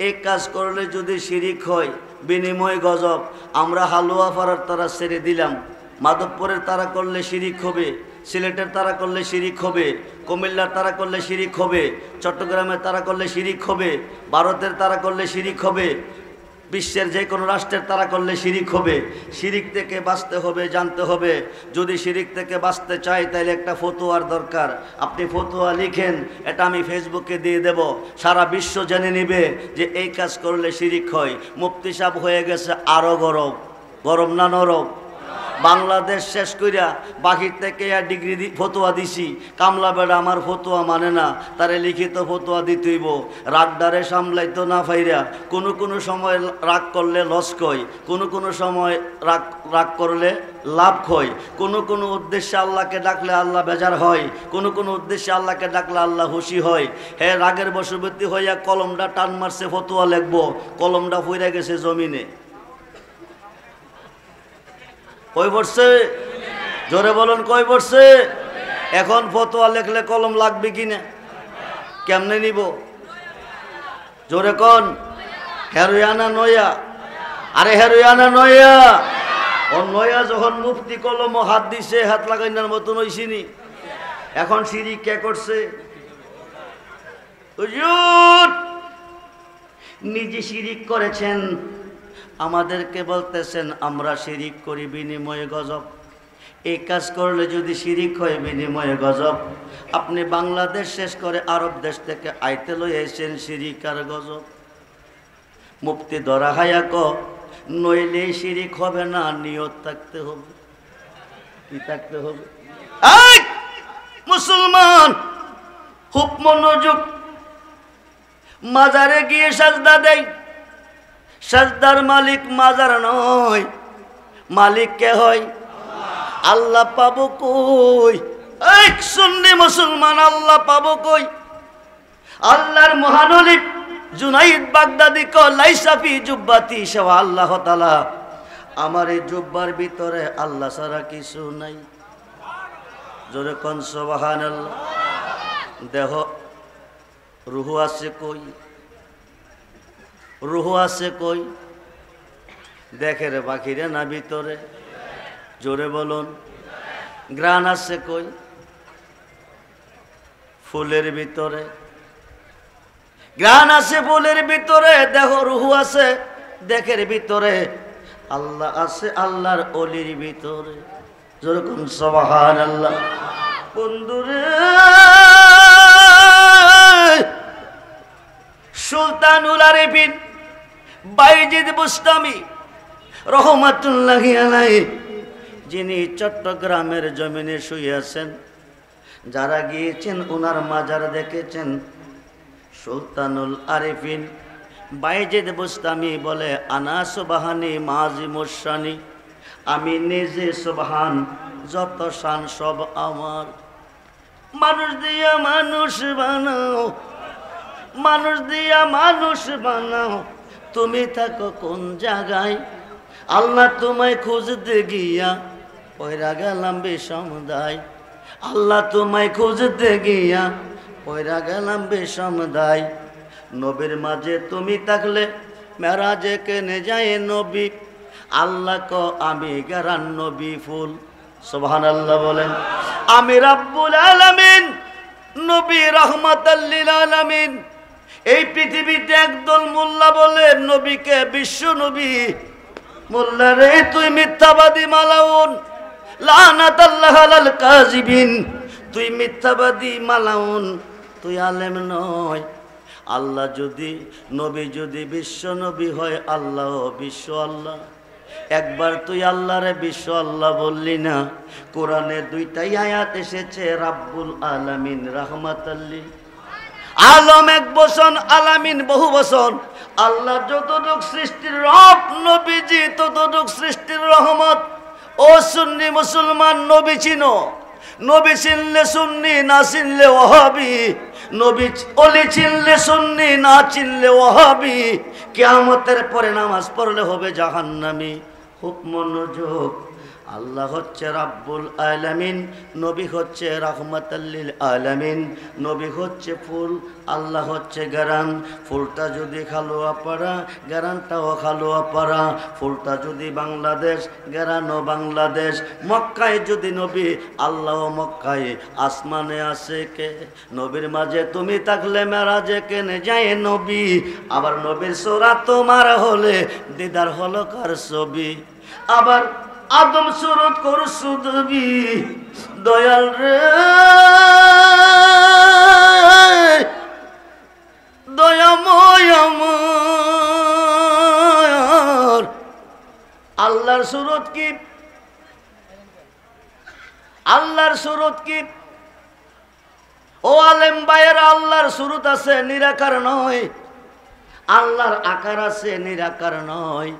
এই কাজ করলে যদি শিরিক হয় বিনিময় গজব, আমরা হালুয়া পাড়ার তারা ছেড়ে দিলাম, মাধবপুরের তারা করলে শিরিক হবে, সিলেটের তারা করলে শিরিক হবে, কুমিল্লার তারা করলে শিরিক হবে, চট্টগ্রামের তারা করলে শিরিক হবে, ভারতের তারা করলে শিরিক হবে, বিশ্বের যে কোনো রাষ্ট্রের তারা করলে শিরিক হবে। শিরিক থেকে বাঁচতে হবে, জানতে হবে। যদি শিরিক থেকে বাঁচতে চাই তাহলে একটা ফতোয়ার দরকার। আপনি ফতোয়া লিখেন, এটা আমি ফেসবুকে দিয়ে দেব, সারা বিশ্ব জেনে নিবে যে এই কাজ করলে শিরিক হয়। মুফতি সাহেব হয়ে গেছে আরো গরম। গরম না নরম? বাংলাদেশ শেষ কইরা বাহির থেকে ডিগ্রি ফতোয়া দিছি, কামলা বেড়া আমার ফতোয়া মানে না, তারে লিখিত ফতোয়া দিতেইব। রাগডারে সামলাইতো না ফাইরা, কোনো সময় রাগ করলে লস কয়, কোনো সময় রাগ করলে লাভ হয়, কোনো উদ্দেশ্যে আল্লাহকে ডাকলে আল্লাহ বেজার হয়, কোনো উদ্দেশ্যে আল্লাহকে ডাকলে আল্লাহ খুশি হয়। হ্যাঁ, রাগের বশবর্তী হইয়া কলমটা টান মারছে, ফতোয়া লিখবো, কলমটা ফুইরা গেছে জমিনে। কই পড়ছে? জোরে বলুন, কই পড়ছে? এখন ফতোয়া লেখলে কলম লাগবে কিনা? কেমনে নিব? জোরে কোন? হেরুয়ানা নয়া? আরে হেরুয়ানা নয়া। ও নয়া যখন মুফতি কলম হাত দিছে, হাত লাগাইনার মতন হইছিনি। এখন শিরিক কে করছে? হুজুর নিজে শিরিক করেছেন, আমাদেরকে বলতেছেন আমরা শিরিক করি বিনিময়ে গজব। এই কাজ করলে যদি শিরিক হয় বিনিময়ে গজব। আপনি বাংলাদেশ শেষ করে আরব দেশ থেকে আইতে লই এসেছেন শিরিক আর গজব। মুফতি ধরা হায়াক নইলে শিরিক হবে না, নিয়ত থাকতে হবে। কি থাকতে হবে? এই মুসলমান খুব মনোযোগ। মাজারে গিয়ে সাজদা দেয়, সাজদার মালিক মাজার নয়, মালিক কে হয়? আল্লাহ পাবো কই? এই সুন্নি মুসলমান আল্লাহ পাবো কই? আল্লাহর মহানবী জুনাইদ বাগদাদি ক লাইসা ফি জুব্বাতি শাওয়া আল্লাহ তাআলা, আমার এই জুব্বার ভিতরে আল্লাহ ছাড়া কিছু নাই। জোরে কোন সুবহানাল্লাহ। দেহ রুহ আছে কই? রুহ আছে কই? দেখে রে বাকিরে না ভিতরে? জোরে বলুন। গ্রান আছে কই? ফুলের ভিতরে। গ্রান আছে ফুলের ভিতরে, দেহ রুহ আছে দেখের ভিতরে। আল্লাহ আছে আল্লাহর অলির ভিতরে। যেরকম সুবহানাল্লাহ। বন্ধুরে সুলতানুল আরেফিন বাইজিদ বুস্তামি রহমাতুল্লাহি আলাইহি, যিনি চট্টগ্রামের জমিনে শুয়ে আছেন, যারা গিয়েছেন ওনার মাজার দেখেছেন। সুলতানুল আরেফিন বাইজিদ বুস্তামি বলে আনা সুবহানি মাজি মুশানি, আমি নিজে সুবহান, যত শান সব আমার। মানুষ দিয়া মানুষ বানাও, মানুষ দিয়া মানুষ বানাও, তুমি থাকো কোন জায়গায়? আল্লাহ তোমায় খুঁজতে গিয়া পয়রা গেলাম বিষমদায়। আল্লাহ তোমায় খুঁজতে গিয়া পয়রা গেলাম বিষমদায়। নবীর মাঝে তুমি থাকলে মেরাজে কেনে যায় নবী। আল্লাহ ক আমি গেরান নবী ফুল। সুবহানাল্লাহ বলেন। আমি রাব্বুল আলামিন, নবী রাহমাতাল লিল আলামিন। এই পৃথিবীতে একদল মোল্লা বলে নবীকে বিশ্ব নবী। মোল্লা রে তুই মিথ্যাবাদী মালাউন, লানাতাল্লাহ আলাল কাযিবিন। তুই মিথ্যাবাদী মালাউন, তুই আলেম নয়। আল্লাহ যদি নবী যদি বিশ্ব নবী হয়, আল্লাহ বিশ্ব আল্লাহ। একবার তুই আল্লাহরে বিশ্ব আল্লাহ বললি না। কোরআনে দুইটাই আয়াত এসেছে, রাব্বুল আলামিন রাহমাতাল লিল আলম এক বচন, আলামিন বহু বচন। আল্লাহ যতটুক সৃষ্টির রব, নবীজি ততটুক সৃষ্টির রহমত। ও সুন্নি মুসলমান, নবী চিনো। নবী চিনলে সুন্নি, না চিনলে ওয়াহাবি। নবী অলি চিনলে সুন্নি, না চিনলে ওয়াহাবি। কিয়ামতের পরে নামাজ পড়লে হবে জাহান্নামী। খুব মনোযোগ। আল্লাহ হচ্ছে রাব্বুল আলামিন, নবী হচ্ছে রাহমাতাল লিল আলামিন। নবী হচ্ছে ফুল, আল্লাহ হচ্ছে গারান। ফুলটা যদি খালোয়া পাড়া, গারানটাও খালোয়া পাড়া। ফুলটা যদি বাংলাদেশ, গারানও বাংলাদেশ। মক্কায় যদি নবী, আল্লাহ মক্কায়। আসমানে আছে কে? নবীর মাঝে তুমি থাকলে মেরাজে কেনে যায় নবী। আবার নবীর সূরা তোমার হলে দিদার হলো কার ছবি। আবার আদম সুরত করছু দবি, দয়াল রে দয়াময় আমার। আল্লাহর সুরত কি? আল্লাহর সুরত কি? ও আলেম ভাইয়েরা, আল্লাহর সুরত আছে, নিরাকার নয়। আল্লাহর আকার আছে, নিরাকার নয়।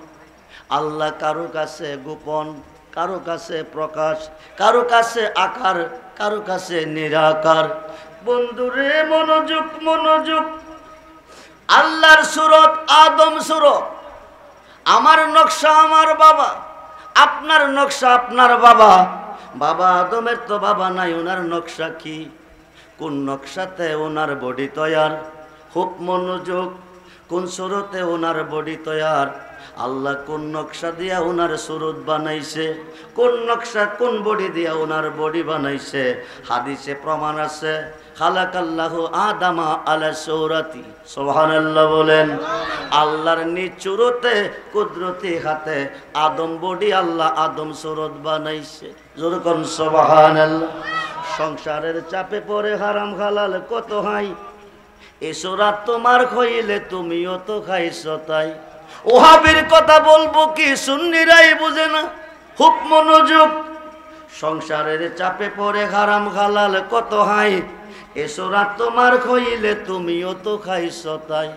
আল্লাহ কারো কাছে গোপন, কারো কাছে প্রকাশ, কারো কাছে আকার, কারো কাছে নিরাকার। বন্ধুরে মনোযোগ, মনোযোগ। আল্লাহর সুরত আদম সুরত। আমার নকশা আমার বাবা, আপনার নকশা আপনার বাবা। বাবা আদমের তো বাবা নাই, ওনার নকশা কি? কোন নকশাতে ওনার বডি তৈয়ার? খুব মনোযোগ। কোন সুরতে ওনার বডি তৈয়ার? আল্লাহ কোন নকশা দিয়া ওনার সুরত বানাইছে, কোন নকশা কোন বডি দিয়া ওনার বডি বানাইছে, হাদিসে প্রমাণ আছে। খালাকাল্লাহু আদামা আলা সূরাতি, সুবহানাল্লাহ বলেন। আল্লাহর নিচুরতে কুদরতি হাতে আদম বডি আল্লাহ আদম সুরত বানাইছে, জোরে কোন সুবহানাল্লাহ। সংসারের চাপে পড়ে হারাম হালাল কত হাই, এসো রাত তোমার খইলে তুমিও তো খাইছো তাই। ওহাবির কথা বলবো কি সুন্নিরাই বুঝে না, খুব মনোযোগ। সংসারের চাপে পড়ে হারাম হালাল কত হাই, এসো রাত তোমার খইলে তুমিও তো খাইছো তাই।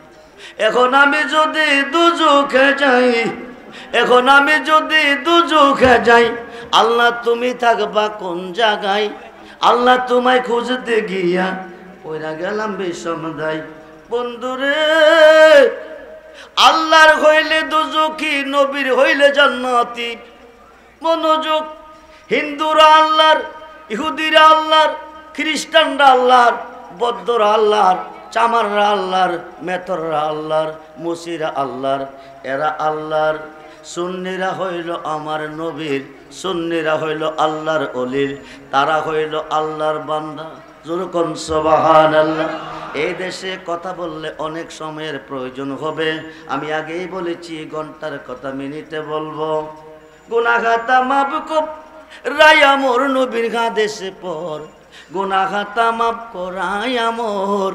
এখন আমি যদি দুজখে যাই, এখন আমি যদি দুজখে যাই, আল্লাহ তুমি থাকবা কোন জায়গায়? আল্লাহ তোমায় খুঁজতে গিয়া ওইরা গেলাম বিষমদাই। বন্ধুরে, আল্লাহর হইলে দুজখী, নবীর হইলে জান্নাতি। মনোযোগ। হিন্দুরা আল্লাহর, ইহুদিরা আল্লাহর, খ্রিস্টানরা আল্লাহর, বৌদ্ধরা আল্লাহর, চামাররা আল্লাহর, মেথররা আল্লাহর, মুসিরা আল্লাহর, এরা আল্লাহর। সুন্নিরা হইল আমার নবীর, সুন্নিরা হইল আল্লাহর অলির, তারা হইল আল্লাহর বান্দা। যেরকম সুবহানাল্লাহ। এই দেশে কথা বললে অনেক সময়ের প্রয়োজন হবে, আমি আগেই বলেছি ঘন্টার কথা মিনিটে বলবো। গুনাহগাতা মাফ করাই আমর নবীর দেশে পর, গুনাহগাতা মাফ করাই আমর।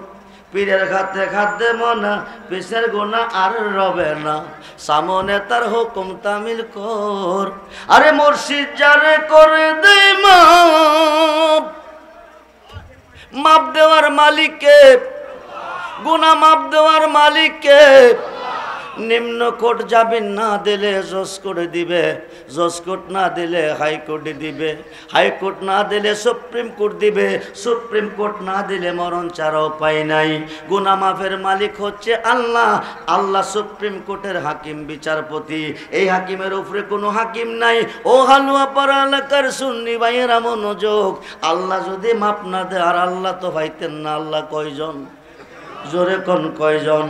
পীরের খাতে খাদ্যে মনা, পিসের গুনাহ আর রবে না, সামনে তার হুকুম তামিল কর। আরে মুর্শিদ যারে করে দে মাফ, মাপ দেওয়ার মালিককে, গুনাহ মাপ দেওয়ার মালিককে। নিম্ন কোর্ট যাবেন না দিলে জজ করে দিবে, জজ কোর্ট না দিলে হাইকোর্টে দিবে, হাইকোর্ট না দিলে সুপ্রিম কোর্ট দিবে, সুপ্রিম কোর্ট না দিলে মরণ ছাড়া উপায় নাই। গুনাহ মাফের মালিক হচ্ছে আল্লাহ, আল্লাহ সুপ্রিম কোর্টের হাকিম বিচারপতি। এই হাকিমের উপরে কোনো হাকিম নাই। ও হালুয়া পাড়া এলাকার সুন্নি ভাইয়েরা মনোযোগ। আল্লাহ যদি মাপ না দেয়, আর আল্লাহ তো পাইতেন না। আল্লাহ কয়জন? জোরে কোন কয়জন?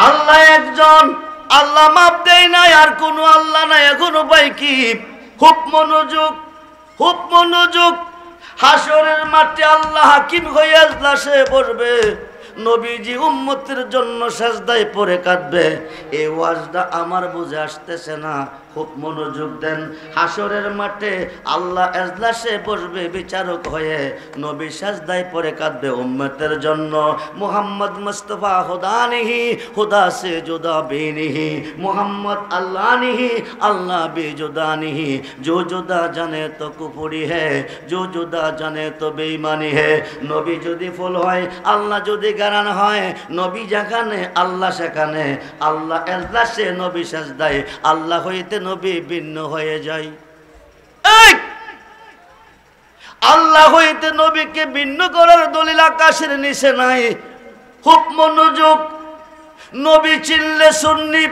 আল্লাহ একজন। আল্লাহ মাপ দেয় নাই, আর কোনো আল্লাহ নাই। এখন উপায় কি? খুব মনোযোগ, খুব মনোযোগ। হাসরের মাঠে আল্লাহ হাকিম হয়ে লাশে বসবে, নবীজি উম্মতের জন্য সেজদায় পড়ে কাঁদবে। এই ওয়াজটা আমার বুঝে আসতেছে না, খুব মনোযোগ দেন। হাসরের মাঠে আল্লাহ এজলাসে বসবে বিচারক হয়ে, নবী সেজদায় পড়ে কাঁদবে উম্মতের জন্য। মুহাম্মদ মুস্তাফা খুদানিহি, খুদা সে জুদা বেনিহি, মুহাম্মদ আল্লাহ নিহি, আল্লাহ বেজুদানিহি। जो जुदा जाने तो कुफरी है, जो जुदा जाने तो बेईमानी है। নবী যদি ফুল হয়, আল্লাহ যদি গারান হয়, নবী যেখানে আল্লাহ সেখানে। আল্লাহ এজলাসে, নবী সেজদায়, আল্লাহ হইতে নবী ভিন্ন হয়ে যায়। এই আল্লাহ হইতে নবীকে ভিন্ন করার দলিল আকাশের নিচে নাই। খুব মনোযোগ। নবী চিনলে সুন্নি,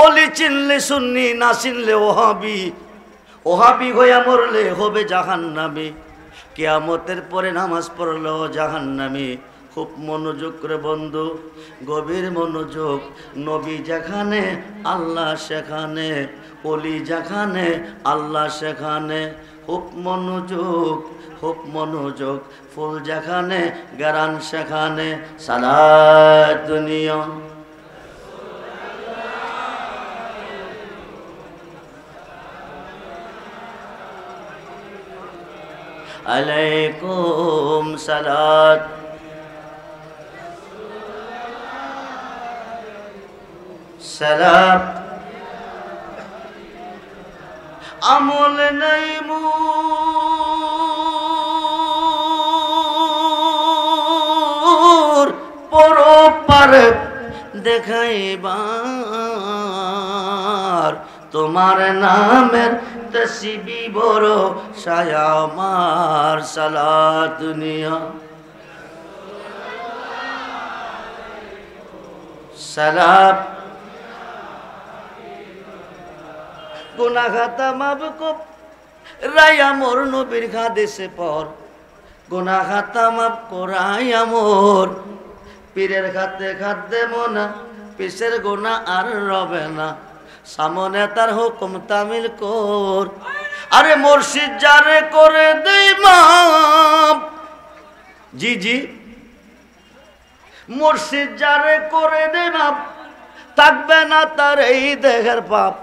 অলি চিনলে সুন্নি, না চিনলে ওহাবি। ওহাবি হইয়া মরলে হবে জাহান্নামী, কিয়ামতের পরে নামাজ পড়লেও জাহান্নামী। খুব মনোযোগ করে বন্ধু, গভীর মনোযোগ। নবী যেখানে আল্লাহ সেখানে, অলি যেখানে আল্লাহ সেখানে। খুব মনোযোগ, খুব মনোযোগ। ফুল যেখানে গারান সেখানে। সালাত দুনিয়া আলাইকুম সালাত। সালাম আমল নাই মোর পরপার দেখাইবার, তোমার নামের তসবি বড় সায়া আমার। সালাত দুনিয়া সালাম। গুনাহ খাতা মাফ করাই আমর নবীর খাদেশে পর, গুনাহ খাতা মাফ করাই আমর। পীরের খাতে খাদ্যে মোনা, পিসের গুনাহ আর রবে না, সামনে তার হুকুম তামিল কর। আরে মুর্শিদ যারে করে দেই মাপ, জি জি, মুর্শিদ যারে করে দেই মাপ, থাকবে না তার এই দেহের পাপ।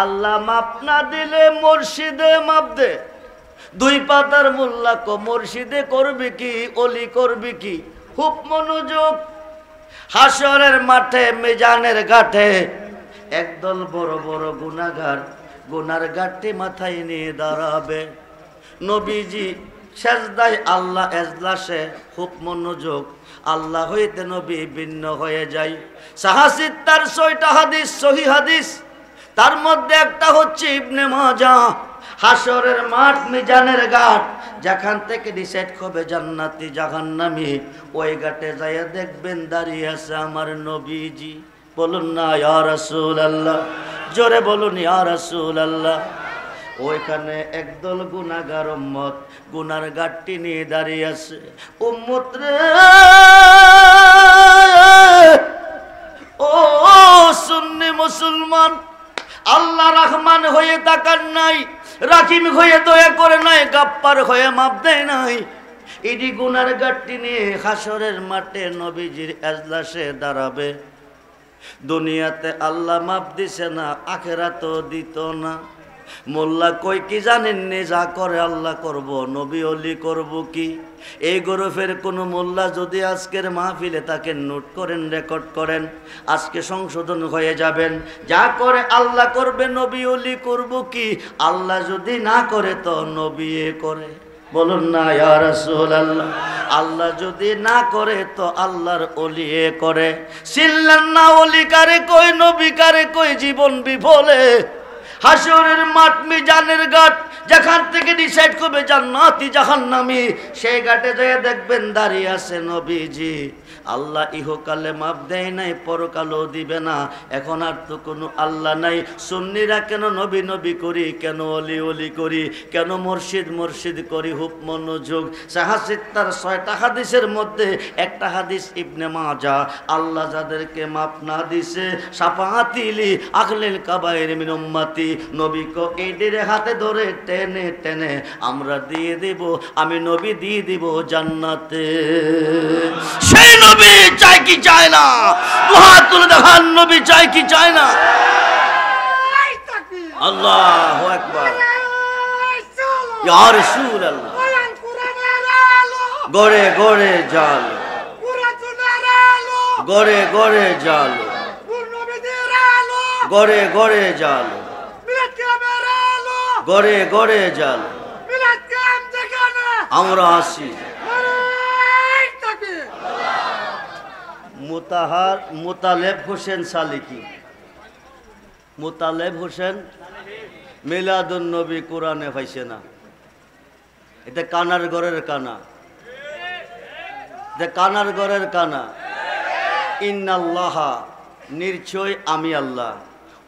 আল্লাহ মাপ না দিলে মুর্শিদে মাপ দে। দুই পাতার মোল্লা কো মুর্শিদে করবি কি, অলি করবি কি? খুব মনোযোগ। হাসরের মাঠে মিজানের ঘাটে একদল বড় বড় গুনাহগার গুনার ঘাটটি মাথায় নিয়ে দাঁড়াবে। নবীজি সেজদায়, আল্লাহ এজলাসে, খুব মনোযোগ। আল্লাহ হইতে নবী ভিন্ন হয়ে যায়। সাহাসিদ তার ৬টা হাদিস সহি হাদিস, তার মধ্যে একটা হচ্ছে ইবনে মাজাহ। হাসরের মাঠ মিজানের ঘাট, যেখান থেকে ডিসাইড হবে জান্নাতি জাহান্নামী, ওই ঘাটে যাইয়া দেখবেন দাঁড়িয়ে আছে আমার নবীজি। বলুন না ইয়া রাসূলুল্লাহ, জোরে বলুন ইয়া রাসূলুল্লাহ। ওইখানে একদল গুনাহগার উম্মত গুনার ঘাটটি নিয়ে দাঁড়িয়ে আছে। উম্মত রে, ও সুন্নি মুসলমান, আল্লাহ রহমান হয়ে তাকান নাই, রাহিম হয়ে দয়া করে নাই, গাপ্পার হয়ে মাপ দেয় নাই। ইডি গুনার ঘাটটি নিয়ে হাসরের মাঠে নবীজির এজলাসে দাঁড়াবে। দুনিয়াতে আল্লাহ মাপ দিছে না, আখেরাতেও দিত না। মোল্লা কই কি জানেননি, যা করে আল্লাহ করব, নবী অলি করব কি? এই গরফের কোনো মোল্লা যদি আজকের মাহফিলে তাকে নোট করেন, রেকর্ড করেন, আজকে সংশোধন হয়ে যাবেন। যা করে আল্লাহ করবে, নবী অলি করব কি? আল্লাহ যদি না করে তো নবী করে। বলুন না ইয়া রাসূলুল্লাহ। আল্লাহ যদি না করে তো আল্লাহর ওলি করে। চিনলেন না ওলি কারে কই, নবী কারে কই, জীবন বিফলে। হাসরের মাঠ মিজানের ঘাট, যেখান থেকে ডিসাইড করবে জান্নাতি জাহান্নামী, সেই ঘাটে যেয়ে দেখবেন দাঁড়িয়ে আছে নবীজি। আল্লাহ ইহকালে মাপ দেয় নাই, পরকালও দিবে না। এখন আর তো কোনো আল্লাহ নাই। সুন্নিরা কেন নবী নবী করি, কেন অলি অলি করি, কেন মুর্শিদ মুর্শিদ করি? খুব মনোযোগ। সাহাসিদ তার ৬টা হাদিসের মধ্যে একটা হাদিস ইবনে মাজাহ। আল্লাহ যাদেরকে মাপ না দিছে, শাফাআতিলি আহলিল কাবায়ের মিন উম্মতি, নবী কো এদের হাতে ধরে টেনে টেনে আমরা দিয়ে দেব, আমি নবী দিয়ে দিব জান্নাতে। সেই নবী চাই কি চায় না? দুহাত তুলে দেখান, নবী চাই কি চায় না? আল্লাহু আকবার, ইয়া রাসূলুল্লাহ। গড়ে গড়ে জাল, গড়ে গড়ে জাল, গড়ে গড়ে জাল, গড়ে গড়ে জাল, আমরা আসি। মোতালেব হোসেন সালিকি, মোতালেব হোসেন মিলাদুন নবী কোরআনে পাইছে না। এটা কানার ঘরের কানা, এটা কানার ঘরের কানা। ইন্নাল্লাহা, নিশ্চয় আমি আল্লাহ,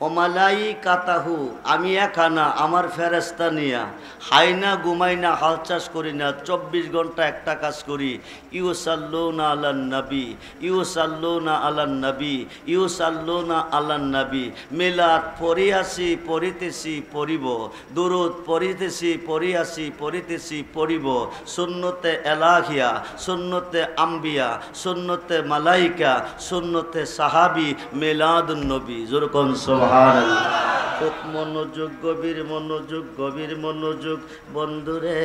ওমালাইকাতাহু, আমি একানা, আমার ফেরেস্তা নিয়া, হাইনা ঘুমাইনা হাল চাষ করি না, 24 ঘন্টা একটা কাজ করি। ইউসাল্লুনা আলান নবী, ইউসাল্লুনা আলান নবী, ইউসাল্লুনা আলান নবী। মিলাদ পড়িয়াছি, পড়িতেছি, পড়িব। দুরুদ পড়িতেছি, পড়িয়াছি, পড়িতেছি, পড়িব। সুন্নতে এলাহিয়া, সুন্নতে আম্বিয়া, সুন্নতে মালাইকা, সুন্নতে সাহাবি, মিলাদুন নবী। যেরকম খুব মনোযোগ, গভীর মনোযোগ, গভীর মনোযোগ। বন্ধুরে,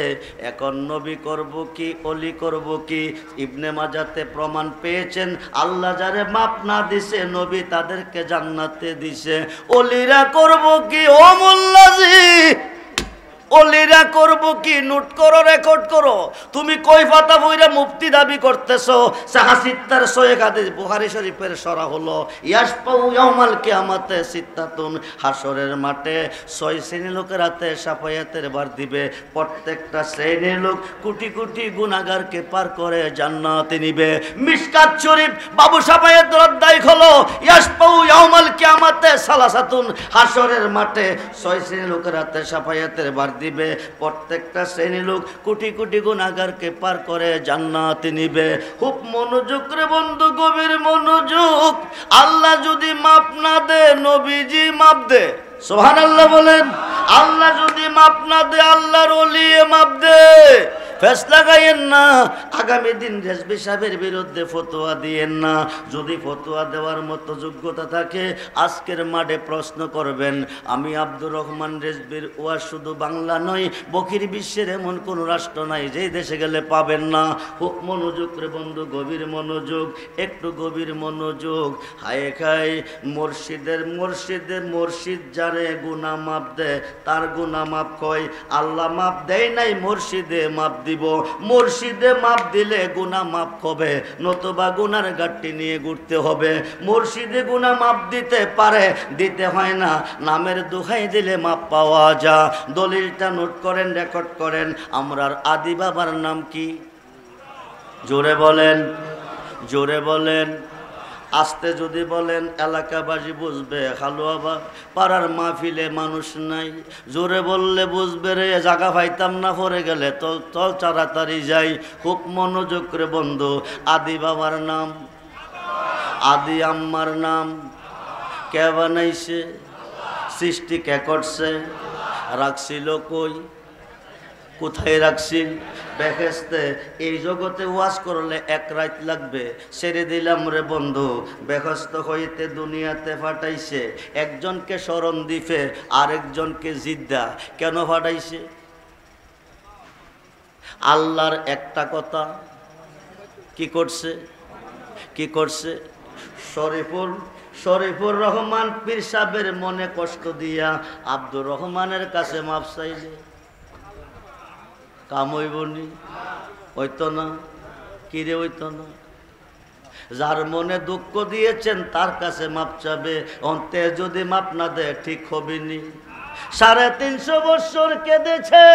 এখন নবী করব কি, অলি করব কি? ইবনে মাজাতে প্রমাণ পেয়েছেন, আল্লাহ যারে মাপ না দিছে, নবী তাদেরকে জান্নাতে দিছে। অলিরা করব কি? ও মোল্লাজি, অলিরা করবো কি? নোট করো, রেকর্ড করো। তুমি কই পাতা বইরা মুফতি দাবি করতেছো? সাহাসিত্তার ৬ হাদিস বুখারী শরীফের সরা হলো, ইয়াসপাউ ইয়াউমাল কিয়ামাতে সিত্তাতুন, হাসরের মাঠে ৬ শ্রেণীর লোকের হাতে শাফায়াতের ভার দিবে। প্রত্যেকটা শ্রেণীর লোক কোটি কোটি গুনাহগারকে পার করে জান্নাতে নিবে। মিশকাত শরীফ বাবু শাফায়াতের অধ্যায় হলো, ইয়াসপাউ ইয়াউমাল কিয়ামাতে সালাসাতুন, হাসরের মাঠে ৬ শ্রেণীর লোকের হাতে শাফায়াতের ভার দিবে, প্রত্যেকটা শ্রেণী লোক কোটি কোটি গুনাহগারকে পার করে জান্নাতে নিবে। খুব মনোযোগ রে বন্ধু, গভীর মনোযোগ। আল্লাহ যদি মাপ না দে, নবীজি মাপ দে। সুবহানাল্লাহ বলেন। আল্লাহ যদি মাপ না দে, আল্লাহর ওলি মাপ দে। ফেসলা গাইয়েন না, আগামী দিন রেজভী সাহেবের বিরুদ্ধে ফতোয়া দিয়েন না। যদি ফতোয়া দেওয়ার মতো যোগ্যতা থাকে আজকের মাঠে প্রশ্ন করবেন। আমি আব্দুর রহমান রেজভীর ওয়াজ শুধু বাংলা নয়, বকির বিশ্বের এমন কোন রাষ্ট্র নাই যেই দেশে গেলে পাবেন না। খুব মনোযোগ রে বন্ধু, গভীর মনোযোগ, একটু গভীর মনোযোগ। হায় খায় মুর্শিদ যারে গুনাহ মাপ দেয় তার গুনাহ মাপ কয়। আল্লাহ মাপ দেয় নাই, মুর্শিদে মাপ দিব। মুর্শিদে মাপ দিলে গুনাহ মাপ হবে, নতুবা গুনার গাট্টি নিয়ে ঘুরতে হবে। মুর্শিদে গুনাহ মাপ দিতে পারে, দিতে হয় না। নামের দোহাই দিলে মাপ পাওয়া যায়। দলিলটা নোট করেন, রেকর্ড করেন। আমরার আদি বাবার নাম কি? জোরে বলেন, জোরে বলেন। আস্তে যদি বলেন এলাকাবাসী বুঝবে। হালুয়াবা পাড়ার মাহফিলে মানুষ নাই, জোরে বললে বুঝবে রে। জায়গা পাইতাম না, পরে গেলে তল তল তাড়াতাড়ি যাই। খুব মনোযোগ রে বন্ধু। আদি বাবার নাম, আদি আম্মার নাম কে বানাইছে? সৃষ্টি কে করছে? রাখছিল কই? কোথায় রাখছিল? বেহেশতে। এই জগতে ওয়াজ করলে এক রাত লাগবে, ছেড়ে দিলাম রে বন্ধু। বেহেশত হইতে দুনিয়াতে ফাটাইছে, একজনকে শরণ দ্বীপে আরেকজনকে জিদ্দা। কেন ফাটাইছে? আল্লাহর একটা কথা কি করছে? কি করছে? শরীফুর রহমান পীর সাহেবের মনে কষ্ট দিয়া আব্দুর রহমানের কাছে মাপ চাইলে কাম হইবনি? হইতো না। কিরে হইতো না? যার মনে দুঃখ দিয়েছেন তার কাছে মাপ চাবে, অন্তে যদি মাপ না দেয় ঠিক হবিনি। 350 বছর কেঁদেছে,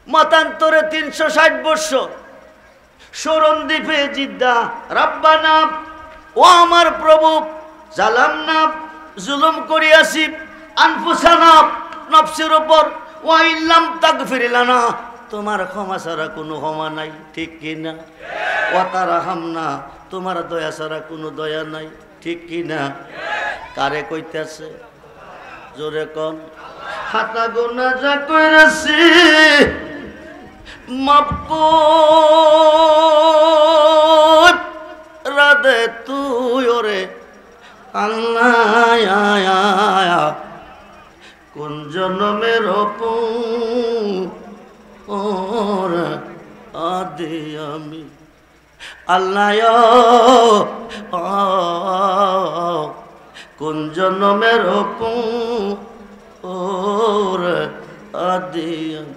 মতান্তরে 360 বছর। শরণ দ্বীপে জিদ্দা, রাব্বানা, ও আমার প্রভু, জালামনা, জুলুম করিয়াছি আনফুসানা, নফসের উপর, ওয়াইল্লাম তাগফির লানা, তোমার ক্ষমা ছাড়া কোনো ক্ষমা নাই। ঠিক কি না? ওয়াতারহামনা, তোমার দয়া ছাড়া কোনো দয়া নাই। ঠিক কি না? কারে কইতেছে? জোরে কোন। খাতা গোনা যা কইরাছি মাপ কর রাধে তুই ওরে আল্লাহ। কোন জন্মের ওর আদি আমি আল্লাহ। কোন জন্মের ওর আদি আমি।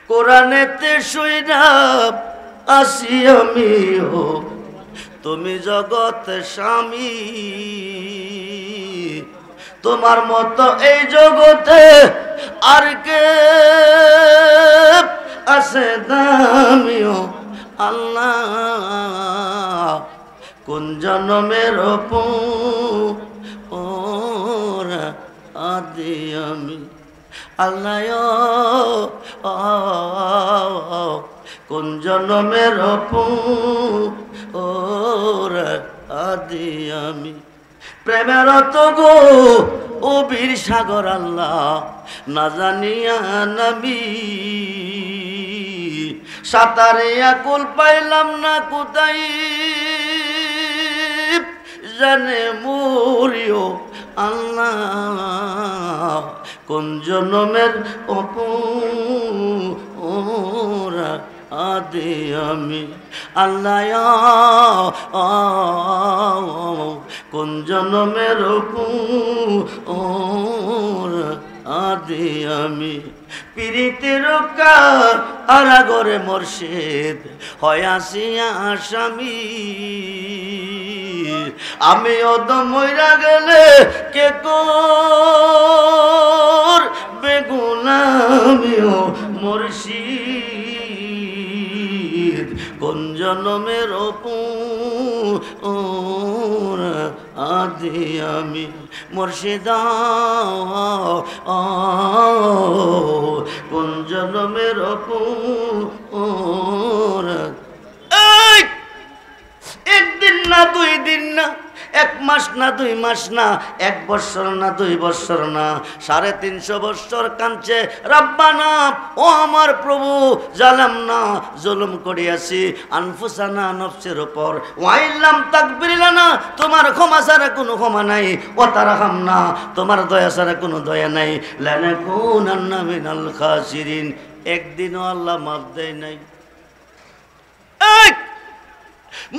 কোরআনেতে শুইনা আসি আমি, তুমি জগৎ স্বামী। তোমার মতো এই জগতে আর কে আছে দামিও আল্লাহ। কোন জন্মের ওর আদি আমি আল্লাহ। কোন জন্মের ওর আদি আমি। প্রেমের তো গো ও বীর সাগর আল্লাহ, না জানিয়া নবী। সাঁতারে আকুল পাইলাম না কোথায়, জানে মরিও আল্লাহ। কোন জন্মের ওরা আদি আমি আল্লাহ। কোন জন্মের ওরা আদি আমি। পীড়িতের কারাগরে মুর্শিদ হয় আসিয়া আসামি। আমি অদম মইরা গেলে কে করবে গোলামিও মুর্শিদ। কোন কোন জনমের আদি আমি মুর্শিদা কোন জনমের একদিন না 2 দিন না 1 মাস না 2 মাস না 1 বছর না 2 বছর না 350 বছর কাঁদছে রব্বানা ও আমার প্রভু জালাম না জুলুম করিয়াছি আনফুসানা নফসের উপর ওয়াইল্লাম তাকবিরলানা তোমার ক্ষমা ছাড়া কোনো ক্ষমা নাই ও তারহাম না তোমার দয়া ছাড়া কোনো দয়া নাই লানাকুনান্না মিনাল খাসিরিন একদিনও আল্লাহ মাফ দেয় নাই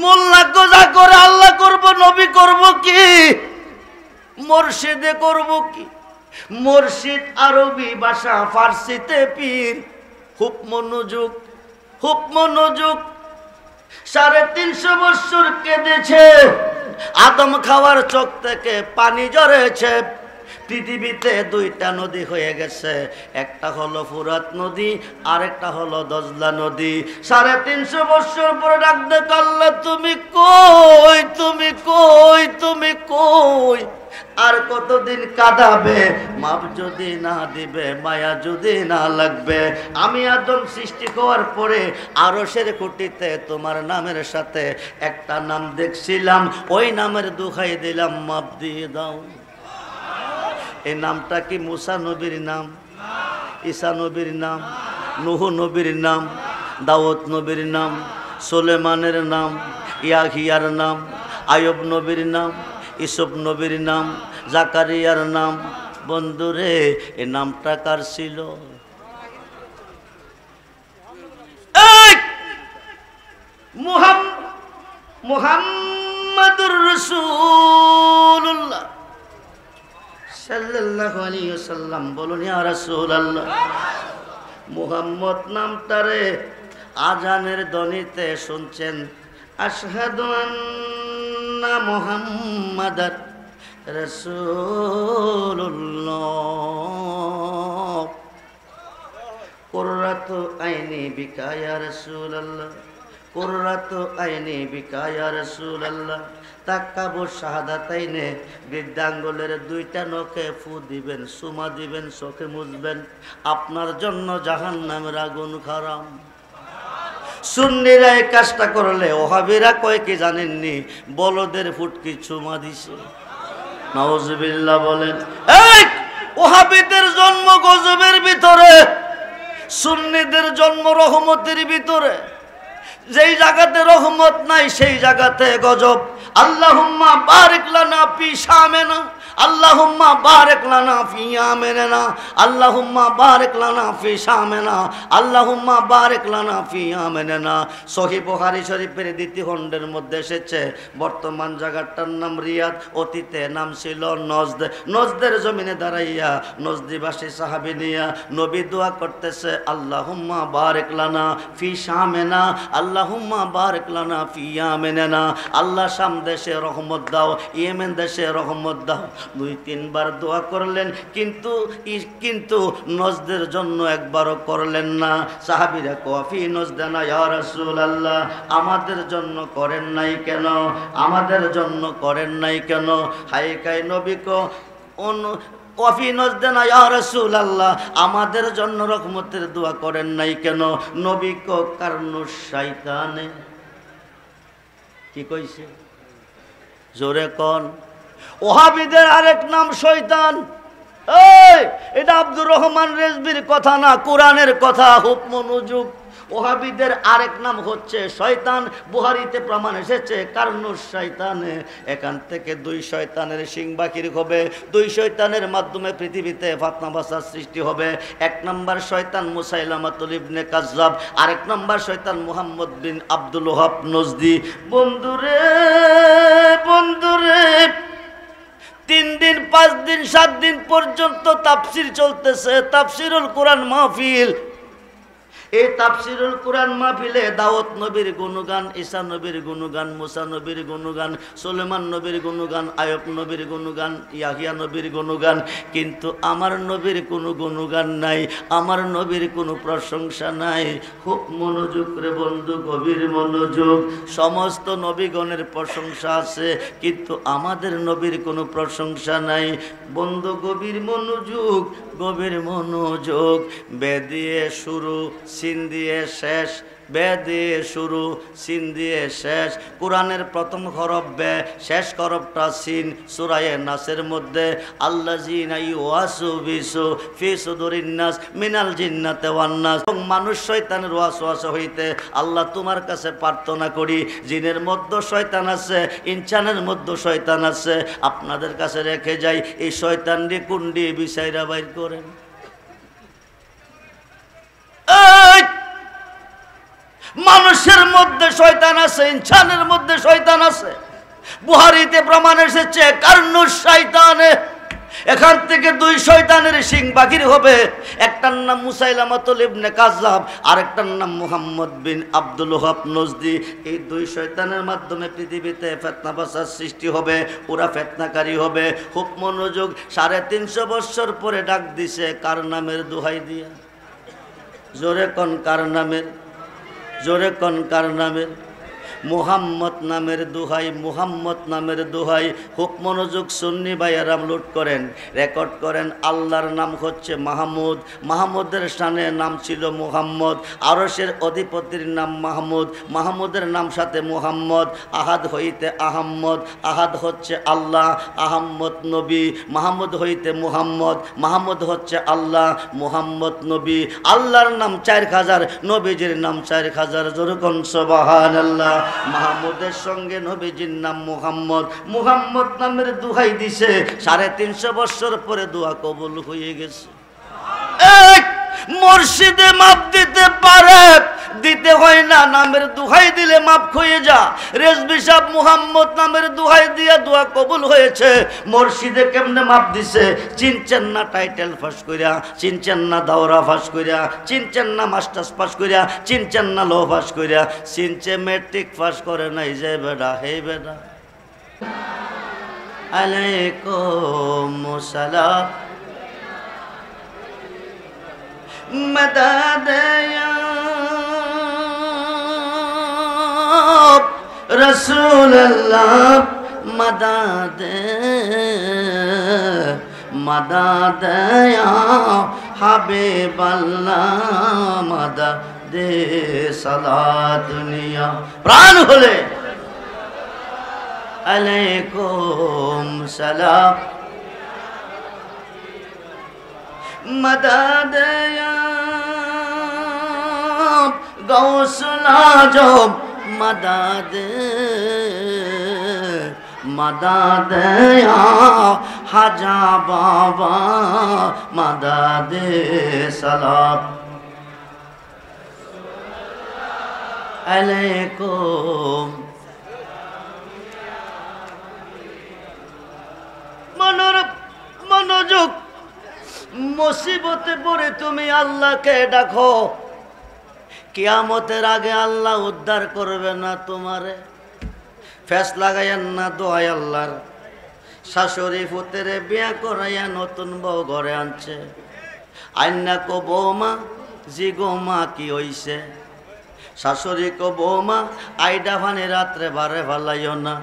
মোল্লা গোজা করে আল্লাহ করব নবী করব কি মুর্শিদে করব কি মুর্শিদ আরবি ভাষা ফার্সিতে পীর খুব মনোযোগ 350 বছর কেঁদেছে আদম খাওয়ার চোখ থেকে পানি ঝরেছে পৃথিবীতে 2টা নদী হয়ে গেছে একটা হলো ফুরাত নদী আর একটা হলো দজলা নদী 350 বছর পরে ডাক দে আল্লাহ তুমি কই তুমি কই তুমি কই আর কতদিন কাঁদাবে মাপ যদি না দিবে মায়া যদি না লাগবে আমি আদম সৃষ্টি হওয়ার পরে আরশের খুঁটিতে তোমার নামের সাথে একটা নাম দেখছিলাম ওই নামের দুহাই দিলাম মাপ দিয়ে দাও এই নামটা কি মুসা নবীর নাম ঈসা নবীর নাম নূহ নবীর নাম দাউদ নবীর নাম সুলেমানের নাম ইয়াহিয়ার নাম আয়ুব নবীর নাম ইসুফ নবীর নাম জাকারিয়ার নাম বন্ধুরে এই নামটা কার ছিল মুহাম্মাদুর রাসূলুল্লাহ সাল্লাল্লাহু আলাইহি ওয়াসাল্লাম বলুন ইয়া রাসূলুল্লাহ মুহাম্মদ নামটারে আজানের ধ্বনিতে শুনছেন আশহাদু আন্না মুহাম্মাদার রাসূলুল্লাহ কুররাতু আইনি বিকা ইয়া রাসূলুল্লাহ কুররাতু আইনি বিকা ইয়া রাসূলুল্লাহ তাকাবু শাহাদাতাইনে বৃদ্ধাঙ্গুলের 2টা নখে ফু দিবেন সুমা দিবেন চোখে মুছবেন আপনার জন্য জাহান্নামের আগুন হারাম সুন্নিরা এই কাজটা করলে ওহাবিরা কয় কি জানেননি বলদের ফুটকি চুমা দিছে নাউজুবিল্লাহ বলেন এই ওহাবিদের জন্ম গজবের ভিতরে সুন্নিদের জন্ম রহমতের ভিতরে যেই জায়গাতে রহমত নাই সেই জায়গাতে গজব আল্লাহুম্মা বারিক লানা ফি শামিনা আল্লাহুম্মা বারিক লানা ফি ইয়ামিনা আল্লাহুম্মা বারিক লানা ফি শামিনা আল্লাহুম্মা বারিক লানা ফি ইয়ামিনা সহিহ বুখারী শরীফের 2য় খণ্ডের মধ্যে এসেছে বর্তমান জায়গাটার নাম রিয়াদ অতীতে নাম ছিল নজদ নজদের জমিনে দাঁড়াইয়া নজদিবাসী সাহাবী নিয়া নবী দোয়া করতেছে আল্লাহুম্মা বারিক লানা ফি শামিনা আল্লাহুম্মা বারিক লানা ফি ইয়ামিনা আল্লাহ শাম দেশে রহমত দাও ইয়েমেন দেশে রহমত দাও 2-3 বার দোয়া করলেন কিন্তু নজদের জন্য একবারও করলেন না সাহাবীরা কফি নজদানা ইয়া রাসূলুল্লাহ আমাদের জন্য করেন নাই কেন আমাদের জন্য করেন নাই কেন হায় কায় নবী কো কফি নজদানা ইয়া রাসূলুল্লাহ আমাদের জন্য রহমতের দোয়া করেন নাই কেন নবী কো কারণু শয়তানে কি কইছে জোরে কোন ওহাবিদের আরেক নাম শয়তান এই এটা আব্দুর রহমান রেজবির কথা না কোরআনের কথা খুব মনোযোগ ওহাবিদের আরেক নাম হচ্ছে শয়তান বুখারীতে প্রমাণ এসেছে কারণুস শয়তানে এখান থেকে 2 শয়তানের সিং বাকির হবে 2 শয়তানের মাধ্যমে পৃথিবীতে ফাতনা বাসার সৃষ্টি হবে 1 নম্বর শয়তান মুসাইলামাতুল ইবনে কাজ্জাব আরেক নম্বর শয়তান মুহাম্মদ বিন আব্দুল ওহাব নজদি বন্ধুরে 3 দিন 5 দিন 7 দিন পর্যন্ত তাফসীর চলতেছে তাফসীরুল কোরআন মাহফিল এই তাফসিরুল কুরআন মাহফিলে দাউদ নবীর গুণগান, ঈসা নবীর গুণগান, মুসা নবীর গুণগান, সুলেমান নবীর গুণগান, আয়ুব নবীর গুণগান, ইয়াহিয়া নবীর গুণগান, কিন্তু আমার নবীর কোনো গুণগান নাই, আমার নবীর কোনো প্রশংসা নাই। খুব মনোযোগ রে বন্ধু, গভীর মনোযোগ। সমস্ত নবীগণের প্রশংসা আছে, কিন্তু আমাদের নবীর কোনো প্রশংসা নাই। বন্ধু গভীর মনোযোগ, গভীর মনোযোগ। বে দিয়ে শুরু, সিন দিয়ে শেষ, বে দিয়ে শুরু, সিন দিয়ে শেষ। কোরআনের প্রথম হরফ বে, শেষ হরফটা সিন। সূরা নাসের মধ্যে আল্লাযীনা ইউওয়াসবিসু ফি সুদুরিন নাস মিনাল জিন্নাতি ওয়ান নাস, মানুষ শয়তানের ওয়াসওয়াসা হইতে আল্লাহ তোমার কাছে প্রার্থনা করি, জিনের মধ্যে শয়তান আছে, ইনসানের মধ্যে শয়তান আছে, আপনাদের কাছে রেখে যাই, এই শয়তানটি কুন্ডি বিচাইরা বাইর করেন। মানুষের মধ্যে শয়তান আছে, ইনসানের মধ্যে শয়তান আছে। বুখারীতে প্রমাণ এসেছে কারনুশ শয়তানে, এখান থেকে দুই শয়তানের সিং বাকির হবে। একটার নাম মুসাইলামাতুল ইবনে কাযযাব, আরেকটার নাম মুহাম্মদ বিন আব্দুল ওহাব নজদি। এই দুই শয়তানের মাধ্যমে পৃথিবীতে ফিতনা ফাসাদ সৃষ্টি হবে, ওরা ফিতনাকারী হবে। খুব মনোযোগ। 350 বছর পরে ডাক দিছে কার নামের দোহাই দিয়া? জোরে কোন কার নামের? জোরে কোন কার নামের? মুহাম্মদ নামের দোহাই, মুহাম্মদ নামের দোহাই। খুব মনোযোগ। সুন্নি ভাইয়ারা লোড করেন, রেকর্ড করেন। আল্লাহর নাম হচ্ছে মাহমুদ, মাহমুদের স্থানে নাম ছিল মুহাম্মদ। আরশের অধিপতির নাম মাহমুদ, মাহমুদের নাম সাথে মুহাম্মদ। আহাদ হইতে আহম্মদ, আহাদ হচ্ছে আল্লাহ, আহম্মদ নবী। মাহমুদ হইতে মুহাম্মদ, মাহমুদ হচ্ছে আল্লাহ, মুহাম্মদ নবী। আল্লাহর নাম 4000, নবীজির নাম 4000। যেরকম সুবহানাল্লাহ। মাহমুদের সঙ্গে নবীজির নাম মুহাম্মদ, মুহাম্মদ নামের দোহাই দিছে। 350 বছর পরে দোয়া কবুল হয়ে গেছে। মুর্শিদে মাপ দিতে পারে, দিতে হয় না, নামের দোহাই দিলে মাপ হয়ে যা। রেজবি সাহেব মুহাম্মদ নামের দোহাই দিয়ে দোয়া কবুল হয়েছে। মুর্শিদে কেমনে মাপ দিছে? চিনছেন না টাইটেল ফাঁস কইরা, চিনছেন না দাওরা ফাঁস কইরা, চিনছেন না মাস্টার্স পাস কইরা, চিনছেন না লো ফাঁস কইরা, চিনছে মেট্রিক পাস করে নাই যে বেটা। হে বেটা আলাইকুম সালাম मदद या रसूल अल्लाह मदद, मदद या हबीब अल्लाह मदद सदा दुनिया। प्राण होले अलैकुम सलाम मदद या गौसुल आजम मदद, मदद या हाजा बाबा मदद सलाम अलैकुम। मनोযোগ। মুসিবতে পড়ে তুমি আল্লাহকে ডাকো, কিয়ামতের আগে আল্লাহ উদ্ধার করবে না তোমারে। ফেস লাগাইয়েন না দোয়াই আল্লাহর। শাশুড়ি ফুতেরে বিয়া করাইয়া নতুন বউ ঘরে আনছে। আইনা কো বৌমা, জি গো মা কি হইছে? শাশুড়ি কো বৌমা, আইডা ফানি রাত্রে বারে ভালাইও না।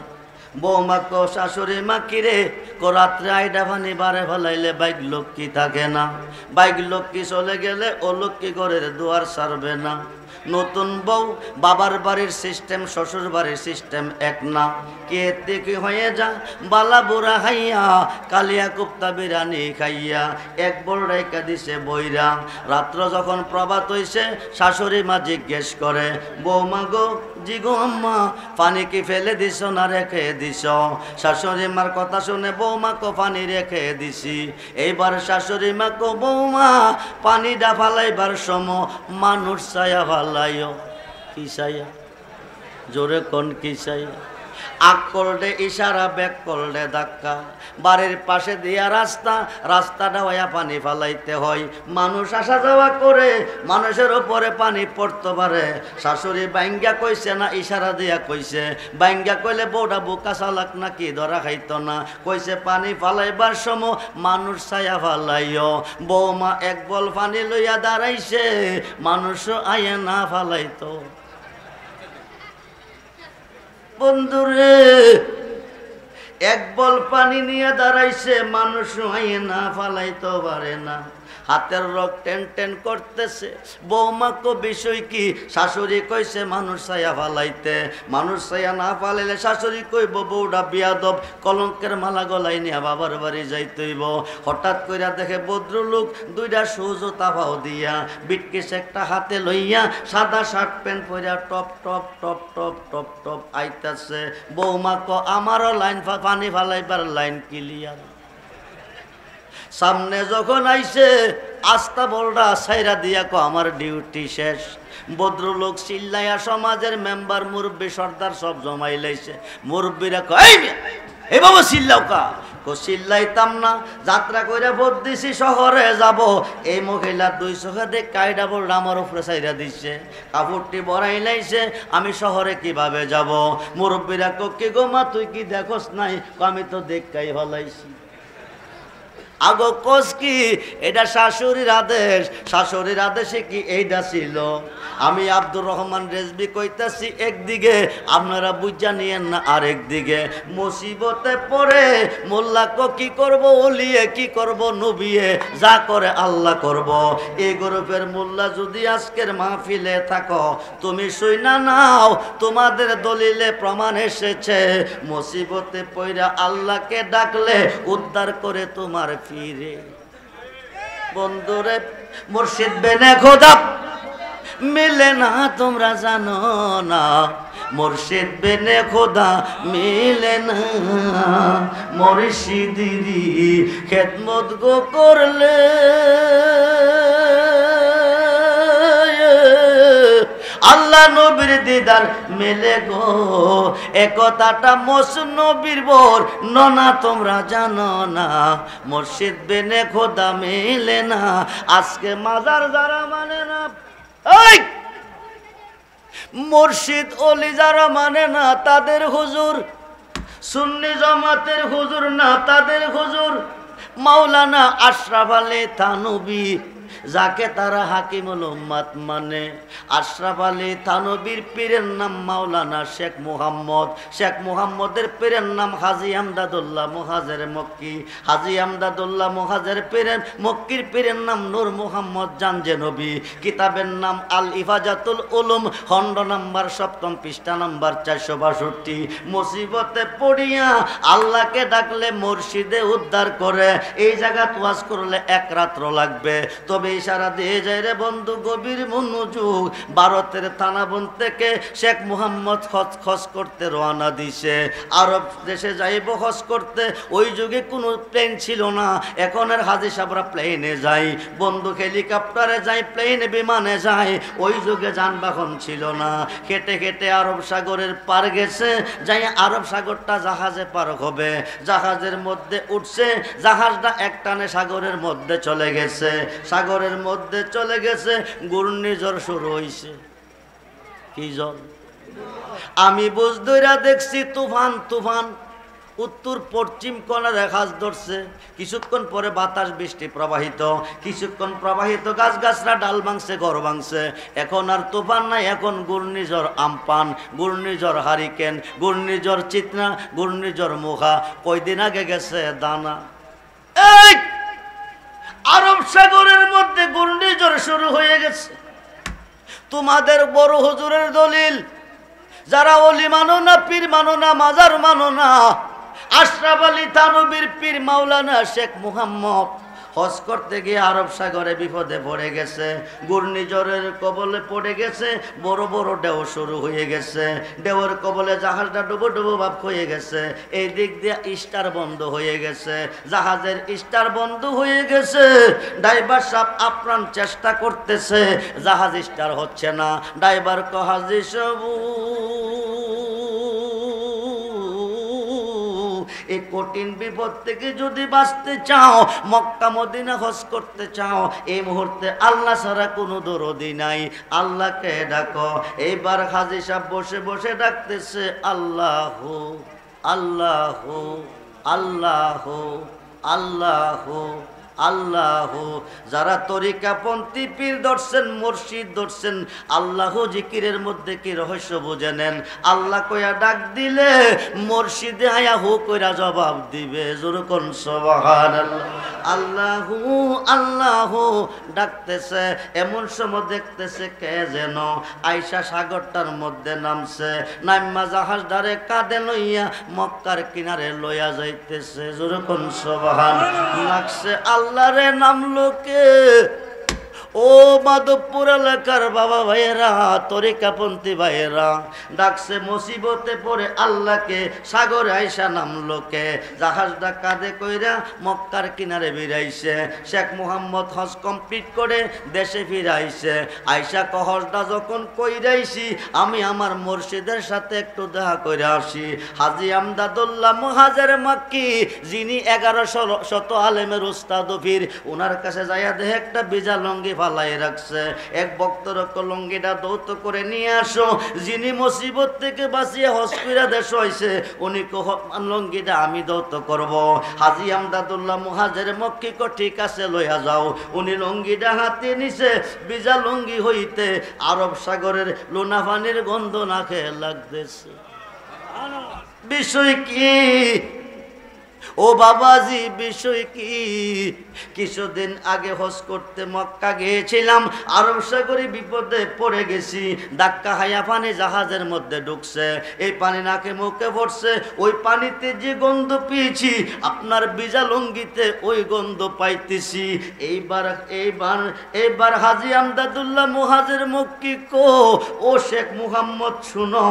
বৌমা কো শাশুড়ি মা কিরে কো রাত্রে আইডা ফানি বারে ফেলাইলে বাইক লক্ষ্মী থাকে না, বাইক লক্ষ্মী চলে গেলে ও লক্ষ্মী ঘরের দুয়ার সারবে না। নতুন বউ বাবার বাড়ির সিস্টেম শ্বশুর বাড়ির সিস্টেম এক না। কে থেকে হয়ে যা বালা বুড়া খাইয়া, কালিয়া কুপ্তা বিরিয়ানি খাইয়া এক বড় রেখা দিছে বইরা। রাত্র যখন প্রভাত হইছে শাশুড়ি মা জিজ্ঞেস করে, বৌমা গো, জি গো আম্মা, পানি কি ফেলে দিছ না রেখে দিছ? শাশুড়ি মার কথা শুনে বৌমা কো পানি রেখে দিছি। এইবার শাশুড়ি মা কো বৌমা, পানিটা ফালাইবার সময় মানুষ ছায়া ফালাইও। কি ছায়া? জোরে কোন কি ছায়া? আগ করলে ইশারা, ব্যাক করলে ধাক্কা। বাড়ির পাশে দিয়া রাস্তাটা হইয়া পানি ফালাইতে হয়। মানুষ আসা যাওয়া করে, মানুষের ওপরে পানি পড়তে পারে। শাশুড়ি বাইঙ্গা কইছে না ইশারা দিয়া কইছে? বাইঙ্গা কইলে বউটা বোকা চালাক নাকি ধরা খাইতো না? কইছে পানি ফালাইবার সময় মানুষ ছায়া ফালাইও। বৌমা এক বল পানি লইয়া দাঁড়াইছে, মানুষও আইয়া না ফালাইতো। বন্ধুরে, এক বল পানি নিয়ে দাঁড়াইছে, মানুষ আইয়ে না ফালাইতে পারে না। হাতের রক টেন টেন করতেছে। বৌমা কো বিষয় কি? শাশুড়ি কইছে মানুষ ছায়া ফালাইতে। মানুষ ছায়া না ফালাইলে শাশুড়ি কইব বউটা বিয়াদব, কলঙ্কের মালা গলাই নিয়ে বাবার বাড়ি যাইতেইব। হঠাৎ কইরা দেখে ভদ্রলোক দুইটা সুজোতা পাও দিয়া, বিটকিস একটা হাতে লইয়া, সাদা শার্ট প্যান্ট পরিয়া top top top top top top আইতাছে। বৌমা ক আমারও লাইন পানি ফালাইবার লাইন ক্লিয়ার। সামনে যখন আইছে আস্তা বলটা সাইরা দিয়া কো আমার ডিউটি শেষ। ভদ্রলোক চিল্লাইয়া সমাজের মেম্বার, মুরব্বী, সর্দার সব জমাই লাইছে। মুরব্বীরা কয় এই বাবা চিল্লাও কা? কো চিল্লাইতাম না, যাত্রা কইরা ভোট দিছি, শহরে যাব। এই মহিলা 200 দিয়ে কায়দা বল আমার উপরে সাইরা দিচ্ছে, কাপড়টি বড়াই লাইছে, আমি শহরে কিভাবে যাব? মুরব্বীরা কো কি গো মা তুই কি দেখোস নাই? আমি তো দেখাই হলাইছি। আগো কোস কি এটা শাশুড়ির আদেশ? শাশুড়ির আদেশে কি এইটা ছিল? আমি আব্দুর রহমান রেজবি কইতাছি একদিকে, আপনারা বুঝা নিয়েন না আরেকদিকে। মুসিবতে পড়ে মোল্লা কো কি করব, ওলিয়ে কি করব, নবিয়ে যা করে আল্লাহ করব। এই গ্রুপের মোল্লা যদি আজকের মাহফিলে থাকো, তুমি শুইনা নাও, তোমাদের দলিলে প্রমাণ এসেছে মুসিবতে পড়া আল্লাহকে ডাকলে উদ্ধার করে তোমার ফিরে। বন্ধুরে, মুর্শিদ বেনে খোদা মিলে না তোমরা জানো না, মুর্শিদ বেনে খোদা মিলে না। মুর্শিদিরি খেদমত গো করলে আল্লাহ নবীর দিদার মেলে গো। একথাটা মসনবীর বর ননা তোমরা জানো না, মুর্শিদ বেনে খোদা মেলে না। আজকে মাজার যারা মানে না, এই মুর্শিদ ওলি যারা মানে না, তাদের হুজুর সুন্নি জামাতের হুজুর না, তাদের হুজুর মাওলানা আশরাফ আলী থানভী, যাকে তারা হাকিমুল উম্মাত মানে। আশরাফ আলী থানভীর পীরের নাম মাওলানা শেখ মুহাম্মদ। শেখ মুহাম্মদের পীরের নাম হাজী আমদাদুল্লাহ মুহাজের মক্কি। হাজী আমদাদুল্লাহ মুহাজের পীরের মক্কির পীরের নাম নূর মুহাম্মদ জানজে নবী। কিতাবের নাম আল ইফাজাতুল উলুম, খণ্ড নাম্বার 7 পৃষ্ঠা নাম্বার 462। মুসিবতে পড়িয়া আল্লাহকে ডাকলে মুর্শিদে উদ্ধার করে। এই জায়গা ওয়াজ করলে এক রাত্র লাগবে, তবে ইশারা দিয়ে যায় রে বন্ধু, গভীর মনোযোগ। ভারতের থানাবন থেকে শেখ মুহাম্মদ হজ করতে রওনা দিছে। আরব দেশে যাইব হজ করতে। ওই যুগে কোনো প্লেন ছিল না, এখনের হাজি সাহেবরা প্লেনে যায়, বন্ধু হেলিকপ্টারে যায়, প্লেনে বিমানে যায়। ওই যুগে যানবাহন ছিল না, খেটে খেটে আরব সাগরের পার গেছে। যাই আরব সাগরটা জাহাজে পার হবে, জাহাজের মধ্যে উঠছে, জাহাজটা একটানে সাগরের মধ্যে চলে গেছে। সাগরের মধ্যে চলে গেছে, ঘূর্ণিঝড় শুরু হইছে। কি জল? আমি বুঝ ধইরা দেখছি তুফান তুফান। উত্তর পশ্চিম কোণের রেখাজ ধরছে। কিছুক্ষণ পরে বাতাস বৃষ্টি প্রবাহিত, কিছুক্ষণ প্রবাহিত, গাছগাছরা ডাল ভাঙছে, ঘর ভাঙছে। এখন আর তুফান নাই, এখন ঘূর্ণিঝড় আমপান, ঘূর্ণিঝড় হারিকেন, ঘূর্ণিঝড় চিতনা, ঘূর্ণিঝড় মুখা। কয়দিন আগে গেছে দানা। এই আরব সাগরের মধ্যে ঘূর্ণিঝড় শুরু হয়ে গেছে। তোমাদের বড় হুজুরের দলিল, যারা ওলি মানো না, পীর মানো না, মাজার মানো না, আশরাফ আলী থানভীর পীর মাওলানা শেখ মুহাম্মদ হজ করতে গিয়ে আরব সাগরে বিপদে পড়ে গেছে, ঘূর্ণিঝড়ের কবলে পড়ে গেছে। বড় বড় ঢেউ শুরু হয়ে গেছে, ঢেউয়ের কবলে জাহাজটা ডুবো ডুবো ভাব হয়ে গেছে। এই দিক দিয়ে স্টার বন্ধ হয়ে গেছে, জাহাজের স্টার বন্ধ হয়ে গেছে। ড্রাইভার সাহেব আপ্রাণ চেষ্টা করতেছে, জাহাজ স্টার হচ্ছে না। ড্রাইভার হাজি সাহেব এই কঠিন বিপদ থেকে যদি বাঁচতে চাও, মক্কা মদিনা হজ করতে চাও, এই মুহূর্তে আল্লাহ ছাড়া কোনো দরদি নাই, আল্লাহকে ডাকো। এইবার হাজী সাহেব বসে বসে ডাকতেছে আল্লাহ আল্লাহ আল্লাহ আল্লাহ আল্লাহ। যারা তরিকাপন্থী পীর ধরছেন, মুর্শিদ ধরছেন, আল্লাহ জিকিরের মধ্যে কি রহস্য বুঝে নেন। আল্লাহ কইয়া ডাক দিলে মুর্শিদে আয়া হু কইরা জবাব দিবে। জোরকন সুবহানাল্লাহ। আল্লাহু আল্লাহু ডাকতেছে, এমন সময় দেখতেছে কে যেন আইসা সাগরটার মধ্যে নামছে, নাইমা জাহাজ ধারে কাঁধে লইয়া মক্কার কিনারে লইয়া যাইতেছে। জোরকন সুবহানাল্লাহ। লাগছে আল্লাহরে নামলো কে? ও মাধবপুর এলাকার বাবা ভাইয়েরা, তরিকাপন্থী ভাইয়েরা, ডাকছে মুসিবতে পড়ে আল্লাহকে, সাগরে আইসা নামলো কে? জাহাজটা কাঁধে কইরা মক্কার কিনারে বেরাইছে। শেখ মুহাম্মদ হজ কমপ্লিট করে দেশে ফিরাইছে। আইসা হজটা যখন কইরাইছি, আমি আমার মুর্শিদের সাথে একটু দেখা করে আসি। হাজী আমদাদুল্লাহ মুহাজের মাক্কি, যিনি 1100 আলেমের উস্তাদ পীর, ওনার কাছে যাইয়া দেখে একটা বিজা লঙ্গি ফালাই রাখছে। এক ভক্তর লঙ্গিটা দৌত করে নিয়ে আসো। যিনি মুসিবত থেকে বাঁচিয়ে হজ কইরা দেশ হইছে, উনি লঙ্গিটা আমি দৌত করব। হাজী আমদাদুল্লাহ মুহাজের মক্কি কো ঠিক আছে লইয়া যাও। উনি লঙ্গিটা হাতে নিছে। বিজা লঙ্গি হইতে আরব সাগরের লোনা পানির গন্ধ নাকে লাগতেছে। বিষয় কি ও বাবাজি, বিষয় কি? কিছুদিন আগে হজ করতে মক্কা গিয়েছিলাম, আরব সাগরে বিপদে পড়ে গেছি। ধাক্কা হায়া পানি জাহাজের মধ্যে ঢুকছে, এই পানি নাকে মুখে পড়ছে। ওই পানিতে যে গন্ধ পেয়েছি, আপনার বিজা লঙ্গিতে ওই গন্ধ পাইতেছি। এইবার হাজী আমদাদুল্লাহ মুহাজের মক্কি কো, ও শেখ মুহাম্মদ শুনো,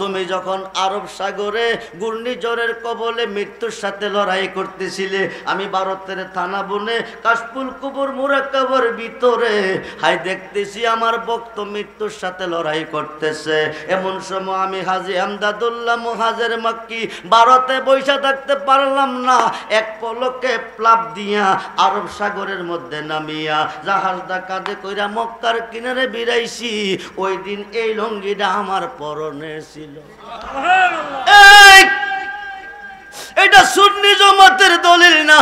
তুমি যখন আরব সাগরে ঘূর্ণিঝড়ের কবলে মৃত্যুর সাথে লড়াই করতেছিলে, আমি ভারতের থানা বনে কাশফুল কুবুর মুরাক্কাবার ভিতরে হাই দেখতেছি আমার ভক্ত মৃত্যুর সাথে লড়াই করতেছে। এমন সময় আমি হাজী আমদাদুল্লাহ মুহাজের মক্কি ভারতে বৈশা থাকতে পারলাম না। এক পলকে প্লাব দিয়া আরব সাগরের মধ্যে নামিয়া জাহাজটা কাঁধে কইরা মক্কার কিনারে বিরাইছি। ওই দিন এই লঙ্গিটা আমার পরনে ছিল। এটা সুন্নি জামাতের দলিল না।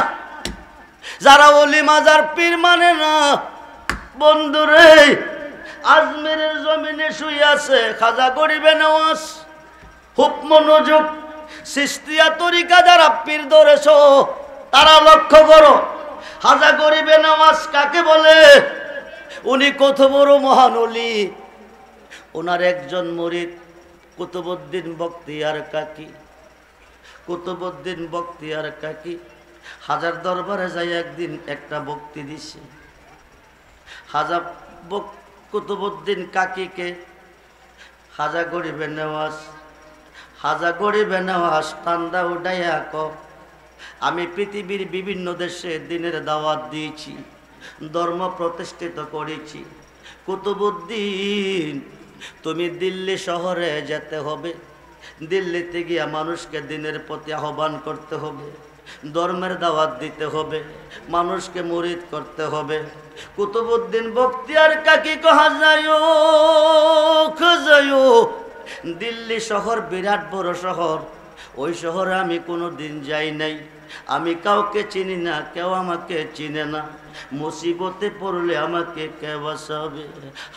যারা ওলি মাজার পীর মানে না, বন্ধুরে, আজমেরের জমিনে শুয়ে আছে খাজা গরিবে নওয়াজ। খুব মনোযোগ, সিস্তিয়া তরিকা যারা পীর ধরেছ তারা লক্ষ্য করো। খাজা গরিবে নওয়াজ কাকে বলে? উনি কত বড় মহান ওলি। ওনার একজন মুরিদ কুতুবউদ্দিন বখতিয়ার কাকি। কুতুবউদ্দিন বখতিয়ার কাকি হাজার দরবারে যাই একদিন একটা বক্তি দিছে। হাজা কুতুবউদ্দিন কাকিকে হাজা গরিবে নেওয়াজ ঠান্ডা উঠাইয়া ক, আমি পৃথিবীর বিভিন্ন দেশে দিনের দাওয়াত দিয়েছি, ধর্ম প্রতিষ্ঠিত করেছি। কুতুবউদ্দিন, তুমি দিল্লি শহরে যেতে হবে। দিল্লিতে গিয়া মানুষকে দিনের প্রতি আহ্বান করতে হবে, ধর্মের দাওয়াত দিতে হবে, মানুষকে মুরিদ করতে হবে। কুতুবউদ্দিন বখতিয়ার কাকি কহা যায়ও, দিল্লি শহর বিরাট বড় শহর। ওই শহরে আমি কোনো দিন যাই নাই, আমি কাউকে চিনি না, কেউ আমাকে চিনে না। মুসিবতে পড়লে আমাকে কে বাঁচাবে?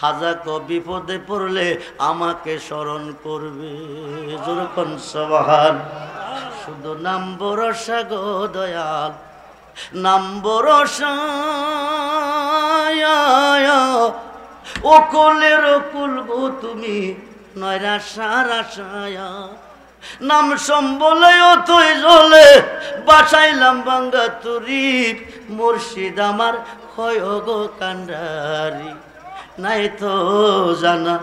হাজা ক বিপদে পড়লে আমাকে স্মরণ করবে। যেরকম সবাহান শুধু নাম ভরসা গো দয়াল, নাম ভরসা অকুলের অকুল গো তুমি, নয়রাশার আশায়া নাম সম্বলে অথই জলে বাসাইলাম বাঙ্গা তুরি। মুর্শিদ আমার হয় গো কান্ডারি, নাই তো জানা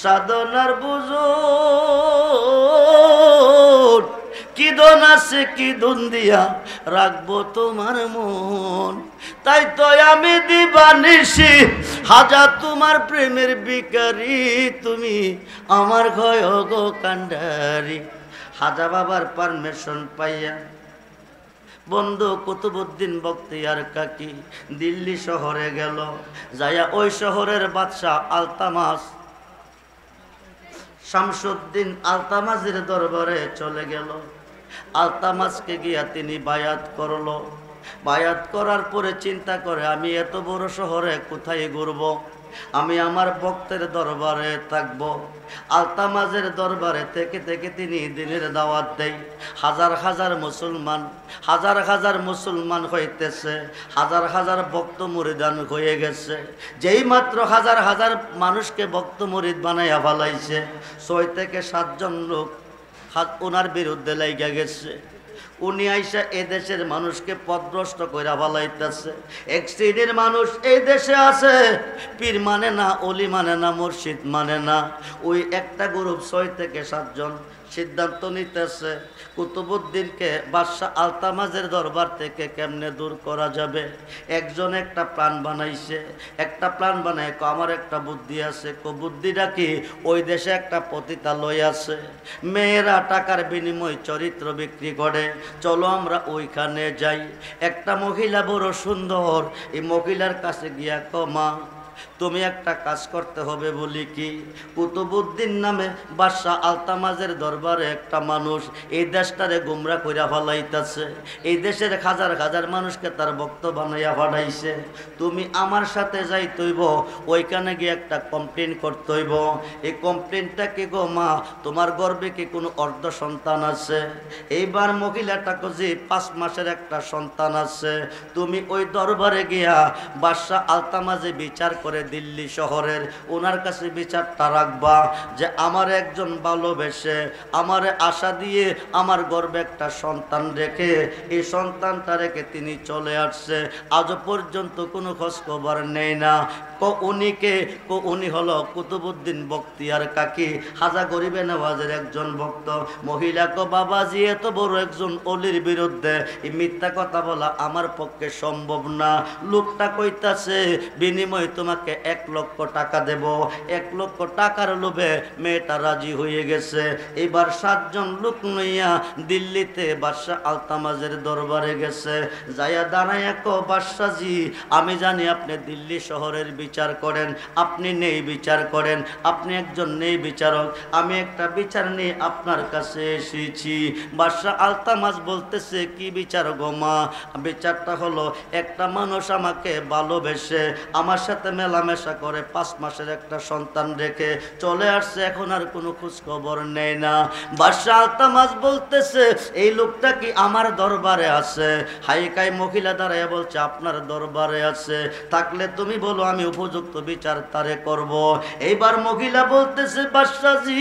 সাধনার বুঝন। কি দন আছে কি দন দিয়া রাখবো তোমার মন, তাই তো আমি দিবানিশি হাজা তোমার প্রেমের বিকারি। তুমি আমার ঘয় গো কান্ডারি, খাজা বাবার পারমিশন পাইয়া বন্ধু কুতুবউদ্দিন বখতিয়ার কাকি দিল্লি শহরে গেল। যাইয়া ওই শহরের বাদশাহ আলতামাস শামসুদ্দিন আলতামাজের দরবারে চলে গেল। আলতামাজকে গিয়া তিনি বায়াত করলো। বায়াত করার পরে চিন্তা করে, আমি এত বড় শহরে কোথায় ঘুরব, আমি আমার ভক্তের দরবারে থাকব। আলতামাজের দরবারে থেকে থেকে তিনি দিনের দাওয়াত দেয়। হাজার হাজার মুসলমান হইতেছে, হাজার হাজার ভক্ত মুরিদান হয়ে গেছে। যেই মাত্র হাজার হাজার মানুষকে ভক্ত মুরিদ বানাইয়া ফেলাইছে, 6 থেকে 7 জন লোক ওনার বিরুদ্ধে লাইগা গেছে। উনি আইসা এ দেশের মানুষকে পথভ্রষ্ট কইরা ফেলাইতেছে। এক শ্রেণীর মানুষ এই দেশে আছে, পীর মানে না, অলি মানে না, মুর্শিদ মানে না। ওই একটা গ্রুপ 6 থেকে 7 জন সিদ্ধান্ত নিতেছে কুতুবউদ্দিনকে বাদশাহ আলতামাজের দরবার থেকে কেমনে দূর করা যাবে। একজন একটা প্ল্যান বানাইছে। একটা প্ল্যান বানায়, আমার একটা বুদ্ধি আছে। বুদ্ধিটা কি? ওই দেশে একটা পতিতালয় আছে, মেয়েরা টাকার বিনিময়ে চরিত্র বিক্রি করে, চলো আমরা ওইখানে যাই। একটা মহিলা বড় সুন্দর, এই মহিলার কাছে গিয়া কমা তুমি একটা কাজ করতে হবে। বলি কি? কুতুবউদ্দিন নামে বাদশাহ আলতামাজের দরবারে একটা মানুষ এই দেশটারে গুমরা কইরা ফেলাইতেছে। এই দেশের হাজার হাজার মানুষকে তার ভক্ত বানাইয়া পাঠাইছে। তুমি আমার সাথে যাইতইব, ওইখানে গিয়ে একটা কমপ্লেন করতে হইব। এই কমপ্লেনটা কি গো মা, তোমার গর্ভে কি কোনো অর্ধ সন্তান আছে? এইবার মহিলাটা কজি 5 মাসের একটা সন্তান আছে। তুমি ওই দরবারে গিয়া বাদশাহ আলতামাজে বিচার করে দিল্লি শহরের ওনার কাছে বিচারটা রাখবা যে আমার একজন ভালোবেসে আমারে আশা দিয়ে আমার গর্ভে একটা সন্তান রেখে এই সন্তানটা রেখে তিনি চলে আসছে, আজও পর্যন্ত কোনো খোঁজ খবর নেই না। উনি হলো কুতুবউদ্দিন বখতিয়ার কাকি, হাজা গরিবে নওয়াজের একজন ভক্ত। মহিলা কো বাবাজি, এত বড় একজন অলির বিরুদ্ধে এই মিথ্যা কথা বলা আমার পক্ষে সম্ভব না। লোকটা কইতাছে বিনিময়ে তোমাকে 1 লক্ষ টাকা দেব। 1 লক্ষ টাকার লোভে মেয়েটা রাজি হয়ে গেছে। এবার 7 জন লোক লইয়া দিল্লিতে বাদশাহ আলতামাজের দরবারে গেছে। যাইয়া দাঁড়াইয়া কো, বাদশাহজি আমি জানি আপনি দিল্লি শহরের বিচার করেন, আপনি নেই বিচার করেন, আপনি একজন নেই বিচারক। আমি একটা বিচার নিয়ে আপনার কাছে এসেছি। বাদশাহ আলতামাজ বলতেছে, কি বিচার গো মা? বিচারটা হলো, একটা মানুষ আমাকে ভালোবেসে আমার সাথে মেলামেশা করে 5 মাসের একটা সন্তান রেখে চলে আসছে, এখন আর কোনো খোঁজ খবর নেই না। বাদশাহ আলতামাজ বলতেছে, এই লোকটা কি আমার দরবারে আছে? হাইকাই মহিলা দাঁড়াইয়া বলছে, আপনার দরবারে আছে, থাকলে তুমি বলো, আমি উপযুক্ত বিচার তারে করব। এইবার মহিলা বলতেছে, বাদশাহজি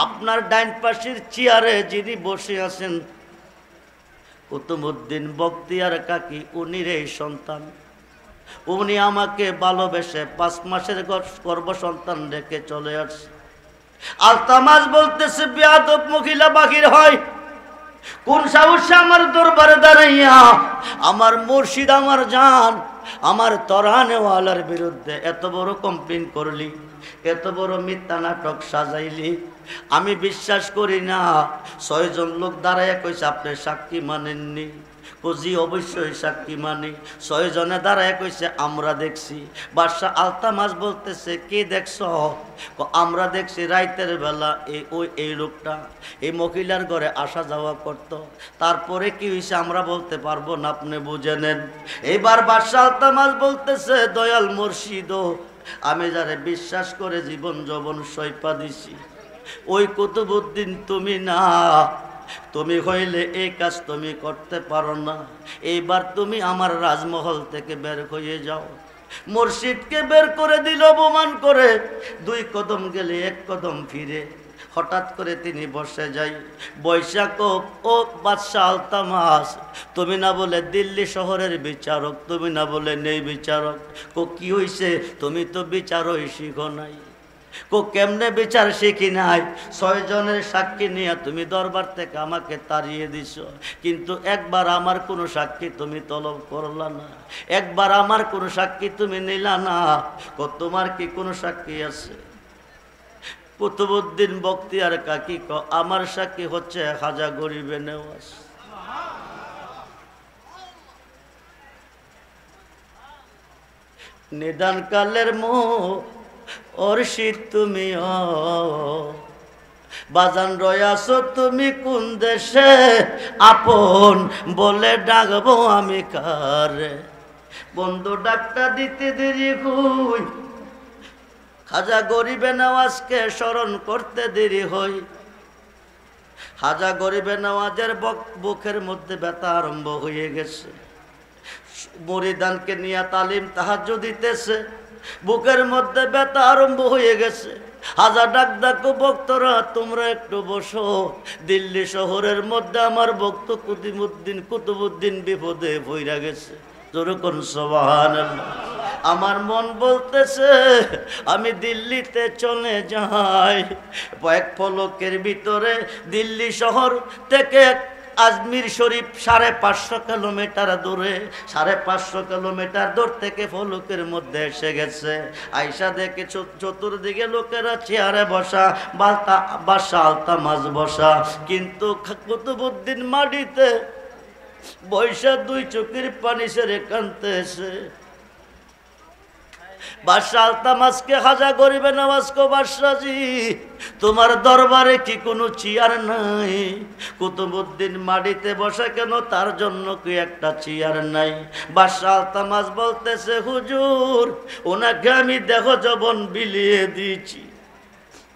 আপনার ডাইন পাশের চেয়ারে যিনি বসে আছেন কুতুবউদ্দিন বখতিয়ার কাকি, উনির এই সন্তান। উনি আমাকে ভালোবেসে 5 মাসের গর্ভ সন্তান রেখে চলে আসছে। আলতামাজ বলতেছে, বেয়াদব মহিলা বাহির হয়, কোন সাহসে আমার দরবারে দাঁড়াইয়া আমার মুর্শিদ, আমার জান, আমার তরানেওয়ালার বিরুদ্ধে এত বড় কমপ্লেন করলি, এত বড় মিথ্যা নাটক সাজাইলি? আমি বিশ্বাস করি না। 6 জন লোক দাঁড়াইয়া কইছে, আপনি সাক্ষী মানেননি? জি অবশ্যই সাক্ষী মানি। 6 জনে দাঁড়ায় কইছে, আমরা দেখছি। বাদশাহ আলতামাজ বলতেছে, কি দেখছ? আমরা দেখছি রাইতের বেলা এই লোকটা এই মহিলার ঘরে আসা যাওয়া করত। তারপরে কি হয়েছে আমরা বলতে পারবো না, আপনি বুঝে নেন। এইবার বাদশাহ আলতামাজ বলতেছে, দয়াল মুর্শিদ, আমি যারে বিশ্বাস করে জীবন যৌবন সইপা দিছি, ওই কুতুবউদ্দিন তুমি না। তুমি হইলে এই কাজ তুমি করতে পারো না। এইবার তুমি আমার রাজমহল থেকে বের হয়ে যাও। মুর্শিদকে বের করে দিল অপমান করে। 2 কদম গেলে 1 কদম ফিরে। হঠাৎ করে তিনি বসে যাই। বৈশাখ, ও বাদশাহ আলতামাজ, তুমি না বলে দিল্লি শহরের বিচারক, তুমি না বলে নেই বিচারক, কি হইছে? তুমি তো বিচারই শিখো নাই। কেমনে বিচার শিখি নাই? 6 জনের সাক্ষী নিয়ে তুমি দরবার থেকে আমাকে তাড়িয়ে দিছ, কিন্তু একবার আমার কোনো সাক্ষী তুমি তলব করলা না, একবার আমার কোনো সাক্ষী তুমি নিলা না। তোমার কি কোনো সাক্ষী আছে? কুতুবউদ্দিন বখতিয়ার কাকি আমার সাক্ষী হচ্ছে খাজা গরিবে নেওয়াজ। নিদান কালের মুর্শিদ তুমি বাজান রয়াছো তুমি কোন দেশে, আপন বলে ডাকবো আমি কারে। বন্ধু ডাকটা দিতে দেরি হই, খাজা গরিবে নওয়াজকে স্মরণ করতে দেরি হই। খাজা গরিবে নওয়াজের বুকের মধ্যে ব্যথা আরম্ভ হয়ে গেছে। মুরিদানকে নিয়ে তালিম তাহাজ্জুদ দিতেছে, বুকের মধ্যে ব্যথা আরম্ভ হয়ে গেছে। হাজার ডাক ডাকো ভক্তরা তোমরা একটু বসো, দিল্লি শহরের মধ্যে আমার ভক্ত কুতুবউদ্দিন বিপদে পইরা গেছে। যেরকম সুবহানাল্লাহ। আমার মন বলতেছে আমি দিল্লিতে চলে যাই। এক পলকের ভিতরে দিল্লি শহর থেকে আজমির শরীফ 550 কিলোমিটার দূরে, 550 কিলোমিটার দূর থেকে ফলকের মধ্যে এসে গেছে। আয়সা দেখে চতুর্দিকে লোকেরা চেয়ারে বসা, বাসা আলতামাজ বসা, কিন্তু কুতুবউদ্দিন মাটিতে বৈশা 2 চোখের পানি ছেড়ে কাঁদতেছে। বাদশাহ আলতামাজকে খাজা গরিবে নওয়াজ কো বাদশাহজি তোমার দরবারে কি কোনো চেয়ার নাই? কুতুবউদ্দিন মাটিতে বসে কেন, তার জন্য কি একটা চেয়ার নাই? বাদশাহ আলতামাজ বলতেছে হুজুর ওনাকে আমি দেহ যবন বিলিয়ে দিয়েছি,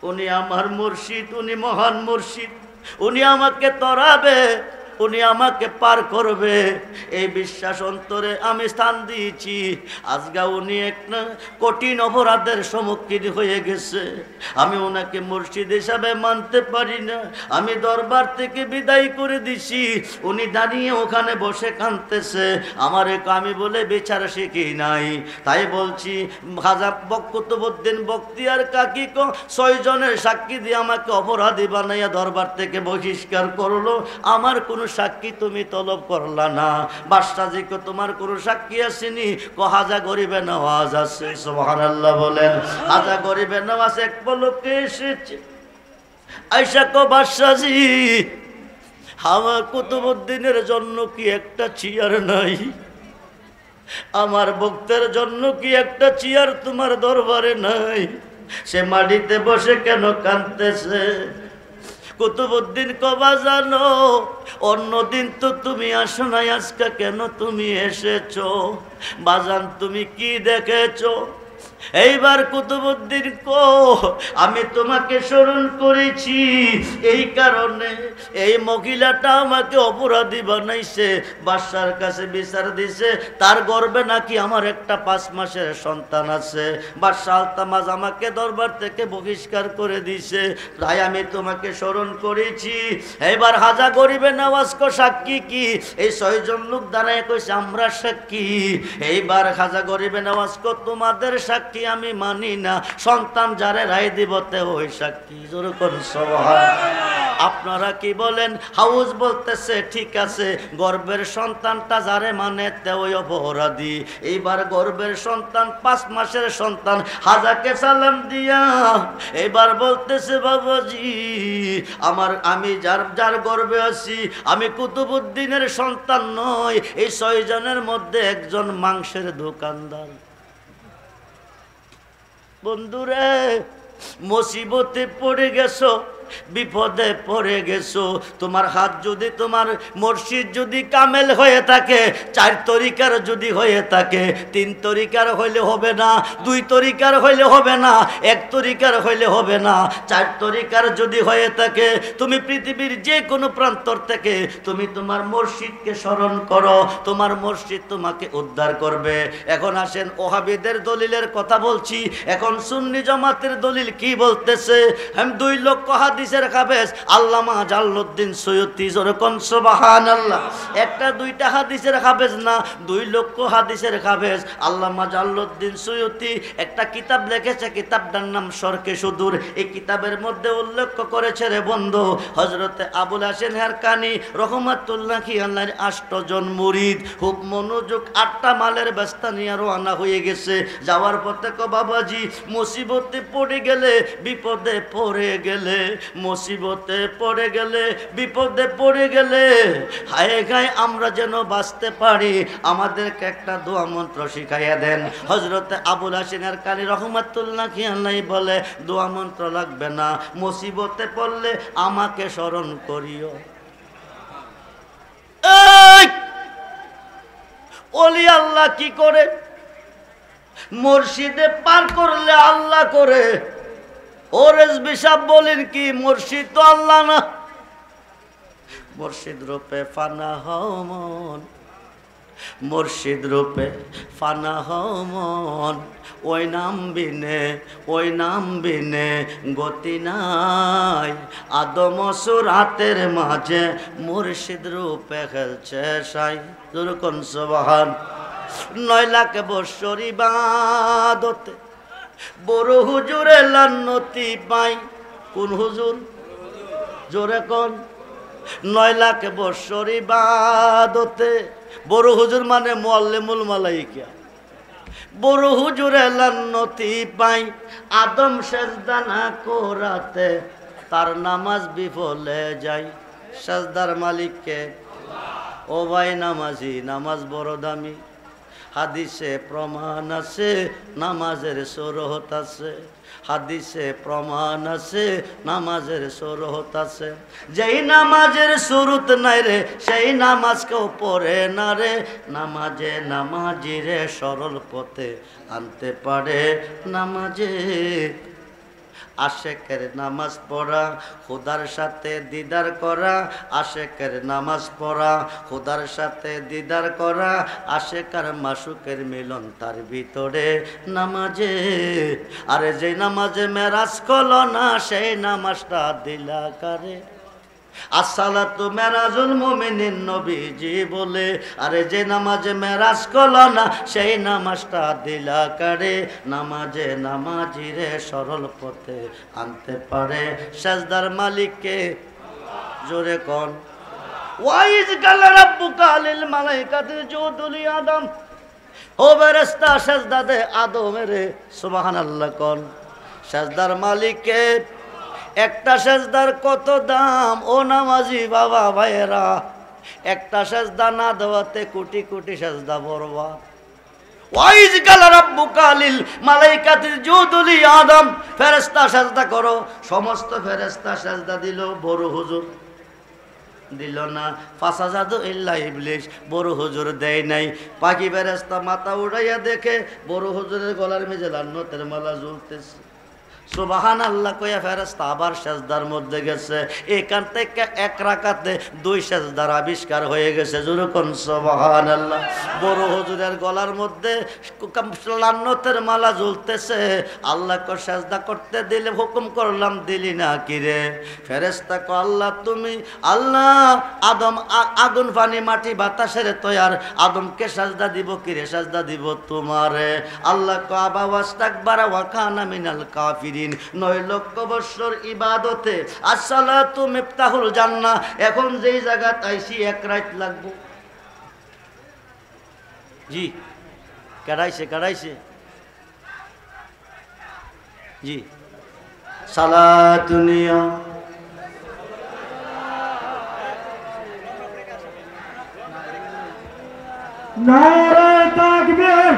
উনি আমার মুর্শিদ, উনি মহান মুর্শিদ, উনি আমাকে তরাবে, উনি আমাকে পার করবে, এই বিশ্বাস অন্তরে আমি স্থান দিয়েছি। আজকে উনি একটা কঠিন অপরাধের সম্মুখীন হয়ে গেছে, আমি ওনাকে মুর্শিদ হিসাবে মানতে পারি না। আমি দরবার থেকে বিদায় করে দিছি, উনি দাঁড়িয়ে ওখানে বসে কাঁদতেছে। আমি বলে বিচার শিখি নাই, তাই বলছি খাজা কুতুবউদ্দিন বখতিয়ার কাকি 6 জনের সাক্ষী দিয়ে আমাকে অপরাধী বানাইয়া দরবার থেকে বহিষ্কার করলো। আমার কোনো সাক্ষী তুমি তলব করলা না। বাদশাহজিকে তোমার কোনো সাক্ষী আসেনি? খাজা গরিবে নওয়াজ আছে। সুবহানাল্লাহ বলেন। খাজা গরিবে নওয়াজ এক পলকে এসেছে। আয়সা কো বাদশাহজি আমার কুতুবউদ্দিনের জন্য কি একটা চেয়ার নাই? আমার ভক্তের জন্য কি একটা চেয়ার তোমার দরবারে নাই? সে মাটিতে বসে কেন কাঁদতেছে? কুতুবউদ্দিন কবা জানো অন্যদিন তো তুমি আসো নাই, আজকে কেন তুমি এসেছো? বাজান তুমি কি দেখেছো? এইবার কুতুবউদ্দিন আমি তোমাকে স্মরণ করেছি, এই কারণে এই মহিলাটা আমাকে অপরাধী বানাইছে, বাদশার কাছে বিচার দিছে, তার গর্ভে নাকি আমার একটা 5 মাসের সন্তান আছে। বাদশা আলতামাজ আমাকে দরবার থেকে বহিষ্কার করে দিছে, তাই আমি তোমাকে স্মরণ করেছি। এইবার খাজা গরিবে নওয়াজ সাক্ষী কি? এই 6 জন লোক দাঁড়ায় কইছে আমরা সাক্ষী। এইবার খাজা গরিবে নওয়াজ তোমাদের সাক্ষী আমি মানি না, সন্তান যারে রায় দিবতে ওই সাক্ষী। যেরকম সুবহানাল্লাহ। আপনারা কি বলেন? হাউস বলতেছে ঠিক আছে, গর্ভের সন্তানটা যারে মানে তে ওই অপরাধী। এইবার গর্ভের সন্তান 5 মাসের সন্তান হাজাকে সালাম দিয়া এবার বলতেছে বাবাজি আমি যার গর্ভে আছি আমি কুতুবউদ্দিনের সন্তান নয়, এই 6 জনের মধ্যে একজন মাংসের দোকানদার। বন্ধুরে মুসিবতে পড়ে গেছো, বিপদে পড়ে গেছো। তোমার হাত যদি, তোমার মুর্শিদ যদি কামেল হয়ে থাকে, 4 তরিকার যদি হয়ে থাকে, 3 তরিকার হইলে হবে না, 2 তরিকার হইলে হবে না, 1 তরিকার হইলে হবে না, 4 তরিকার যদি হয়ে থাকে, তুমি পৃথিবীর যে কোনো প্রান্তর থেকে তুমি তোমার মুর্শিদকে স্মরণ করো, তোমার মুর্শিদ তোমাকে উদ্ধার করবে। এখন আসেন ওহাবীদের দলিলের কথা বলছি, এখন সুন্নি জামাতের দলিল কি বলতেছে? 2 লক্ষ হাদিস হাদিসের হাফেজ আল্লামা জালালউদ্দিন সৈয়দী, জোরে কোন সুবহানাল্লাহ। একটা দুইটা হাদিসের হাফেজ না, 2 লক্ষ হাদিসের হাফেজ আল্লামা জালালউদ্দিন সৈয়দী একটা কিতাব লিখেছে, কিতাবটার নাম শরকে সুদূর। এই কিতাবের মধ্যে উল্লেখ করেছে রে বন্ধু, হযরতে আবুল হাসেন হারকানি রহমাতুল্লাহি আলাইহির 8 জন মুরিদ খুব মনোযোগ 8টা মালের ব্যস্তা নিয়ে রওনা হয়ে গেছে। যাওয়ার পথে কো বাবাজি মুসিবতে পড়ে গেলে, বিপদে পড়ে গেলে, মুসিবতে পড়ে গেলে, বিপদে পড়ে গেলে হায় গায় আমরা যেন বাঁচতে পারি, আমাদেরকে একটা দোয়া মন্ত্র শিখাইয়া দেন। হযরতে আবুল হাসেন হারকানি রহমাতুল্লাহি আলাইহি বলে দোয়া মন্ত্র লাগবে না, মুসিবতে পড়লে আমাকে স্মরণ করিও। এই ওলি আল্লাহ কি করে? মুর্শিদে পার করলে আল্লাহ করে। ও রেজবি সাহেব বলেন কি মুর্শিদ তো আল্লাহ না? মুর্শিদ রূপে ফানা হও মন, মুর্শিদ রূপে ফানা হও মন, ওই নাম বিনে, ওই নাম বিনে গতি নাই। আদম সুরাতের মাঝে মুর্শিদ রূপে খেলছে সাই, যেরকম সুবহান। 9 লাখ বৎসর ইবাদতে বড় হুজুরে লান্নতি পাই। কোন হুজুর? জোরে কোন। 9 লাখ বৎসর ইবাদতে বড় হুজুর মানে মুআল্লিমুল মালাইকা। বড় হুজুরে লান্নতি পাই, আদম সেজদা না করাতে তার নামাজ বিফলে যায়। সেজদার মালিককে? ও ভাই নামাজি, নামাজ বড় দামি। হাদিসে প্রমাণ আছে নামাজের সরহত আছে, হাদিসে প্রমাণ আছে নামাজের সরহত আছে। যেই নামাজের সুরত নাই রে সেই নামাজ কেউ পড়ে না রে। নামাজে নামাজিরে সরল পথে আনতে পারে নামাজে। আশেকের নামাজ পড়া খোদার সাথে দিদার করা, আশেকের নামাজ পড়া খোদার সাথে দিদার করা, আশেকার মাসুকের মিলন তার ভিতরে নামাজে। আরে যে নামাজে মেরাজ কলো না সেই নামাজটা দিলা কারে? আসসালাতু মেরাজুল মুমিনিন নবীজি বলে। আরে যে নামাজে মেরাজ করলো না সেই নামাজটা দিলা কারে? নামাজে নামাজিরে সরল পথে আনতে পারে সেজদার মালিককে। জোরে কোন। ওয়াইজ কালা রাব্বুকা লিল মালাইকাতি ইসজুদু লি আদম। ও ফেরেশতা সেজদা দে আদমের। সুবহানাল্লাহ কোন। সেজদার মালিককে। একটা সেজদার কত দাম ও নামাজি বাবা ভাইয়েরা। একটা সেজদা না দেওয়াতে কোটি কোটি সেজদা বরবাদ। ওয়াইজ কালা রাব্বুকা লিল মালাইকাতি ইসজুদু লি আদম। ফেরেশতা সেজদা করো। সমস্ত ফেরেশতা সেজদা দিল, বড় হুজুর দিল না। ফাসাজাদু ইল্লা ইবলিস, বড় হুজুর দেয় নাই। পাখি ফেরেশতা মাথা উড়াইয়া দেখে বড় হুজুরের গলার মেঝে লান্নতের মালা ঝুলতেছে। সুবহানাল্লাহ কইয়া ফেরেশতা আবার সেজদার মধ্যে গেছে। এখান থেকে 1 রাকাতে 2 সেজদার আবিষ্কার হয়ে গেছে। যেরকম সুবহানাল্লাহ। বড় হুজুরের গলার মধ্যে লান্নতের মালা ঝুলতেছে। আল্লাহকে সেজদা করতে দিলে হুকুম করলাম, দিলি না কি রে? ফেরেশতা কয় আল্লাহ তুমি আল্লাহ। আদম আগুন পানি মাটি বাতাসের তৈয়ার, আদমকে সেজদা দিব কি রে? সেজদা দিব তোমারে। আল্লাহ কয় আবা ওয়াস্তাকবারা ওয়া কানা মিনাল কাফিরিন। 9 লক্ষ বৎসর ইবাদতে আসসালাতু মিফতাহুল জান্নাহ। এখন যেই জায়গায় আইছি 1 রাত লাগবো। জি কারাইছে জি। সালাতুনিয়া নারে তাকবীর,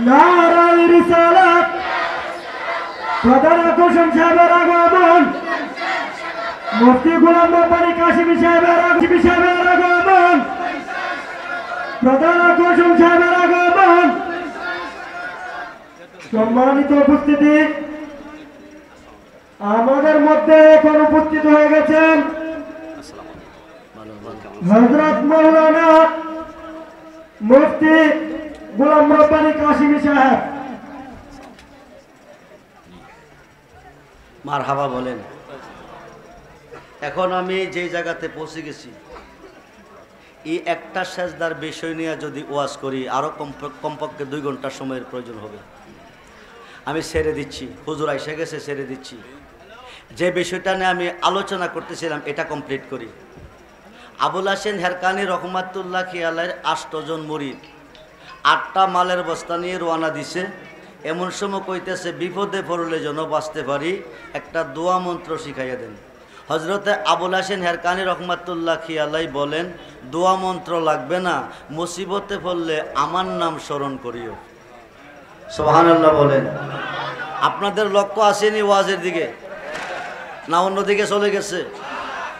নারে রিসালাত। প্রধান আকর্ষণ সাহেবের আগমন, মুফতি গোলাম রব্বানী কাশিমি সাহেবের আগমন, প্রধান আকর্ষণ সাহেবের আগমন। সম্মানিত উপস্থিতি, আমাদের মধ্যে এখন উপস্থিত হয়ে গেছেন হযরত মাওলানা মুফতি গোলাম রব্বানী কাশিমি সাহেব। মারহাবা বলেন। এখন আমি যেই জায়গাতে পৌঁছে গেছি, এই একটা সেজদার বিষয় নিয়ে যদি ওয়াজ করি আরও কমপক্ষে 2 ঘন্টা সময়ের প্রয়োজন হবে। আমি ছেড়ে দিচ্ছি, হুজুর এসে গেছে, ছেড়ে দিচ্ছি। যে বিষয়টা নিয়ে আমি আলোচনা করতেছিলাম এটা কমপ্লিট করি। আবুল হাসেন হেরকানি রহমাতুল্লাহ খিয়ালের 8 জন মুরিদ 8টা মালের বস্তা নিয়ে রওনা দিছে। এমন সময় কইতেছে বিপদে পড়লে যেন বাঁচতে পারি, একটা দোয়া মন্ত্র শিখাইয়া দেন। হজরতে আবুল হাসেন হেরকানি রহমাতুল্লাহ খিয়ালাই বলেন, দোয়া মন্ত্র লাগবে না, মুসিবতে পড়লে আমার নাম স্মরণ করিও। সুবহানাল্লাহ বলেন। আপনাদের লক্ষ্য আসেনি ওয়াজের দিকে না অন্যদিকে চলে গেছে?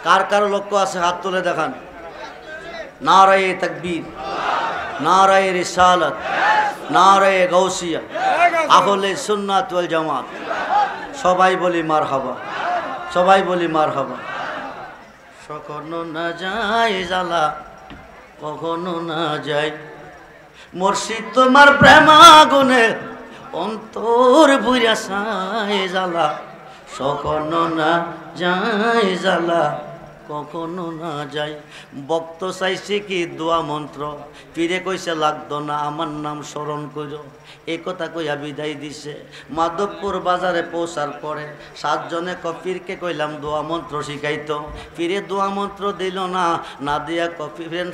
কার কার লক্ষ্য আছে হাত তুলে দেখান। নারায়ে তাকবীর, নারায়ে রিসালাত, নারায়ে গাউসিয়া, আহলে সুন্নাত ওয়াল জামাত। সবাই বলি মারহাবা, সবাই বলি মারহাবা। কখনো না যায় জ্বালা, কখনো না যায় মুর্শিদ তোমার প্রেমাগুনে অন্তর বুইরা সায় জ্বালা, কখনো না যায় জ্বালা, কখনো না যায়। ভক্ত চাইছে কি দোয়া মন্ত্র, পীরে কইছে লাগতো না, আমার নাম স্মরণ করো। এই কথা কইয়া বিদায় দিছে। মাধবপুর বাজারে পৌঁছার পরে 7 জনে পীরকে কইলাম দোয়া মন্ত্র শিখাইতো। পীরে দোয়া মন্ত্র দিল না, না দিয়া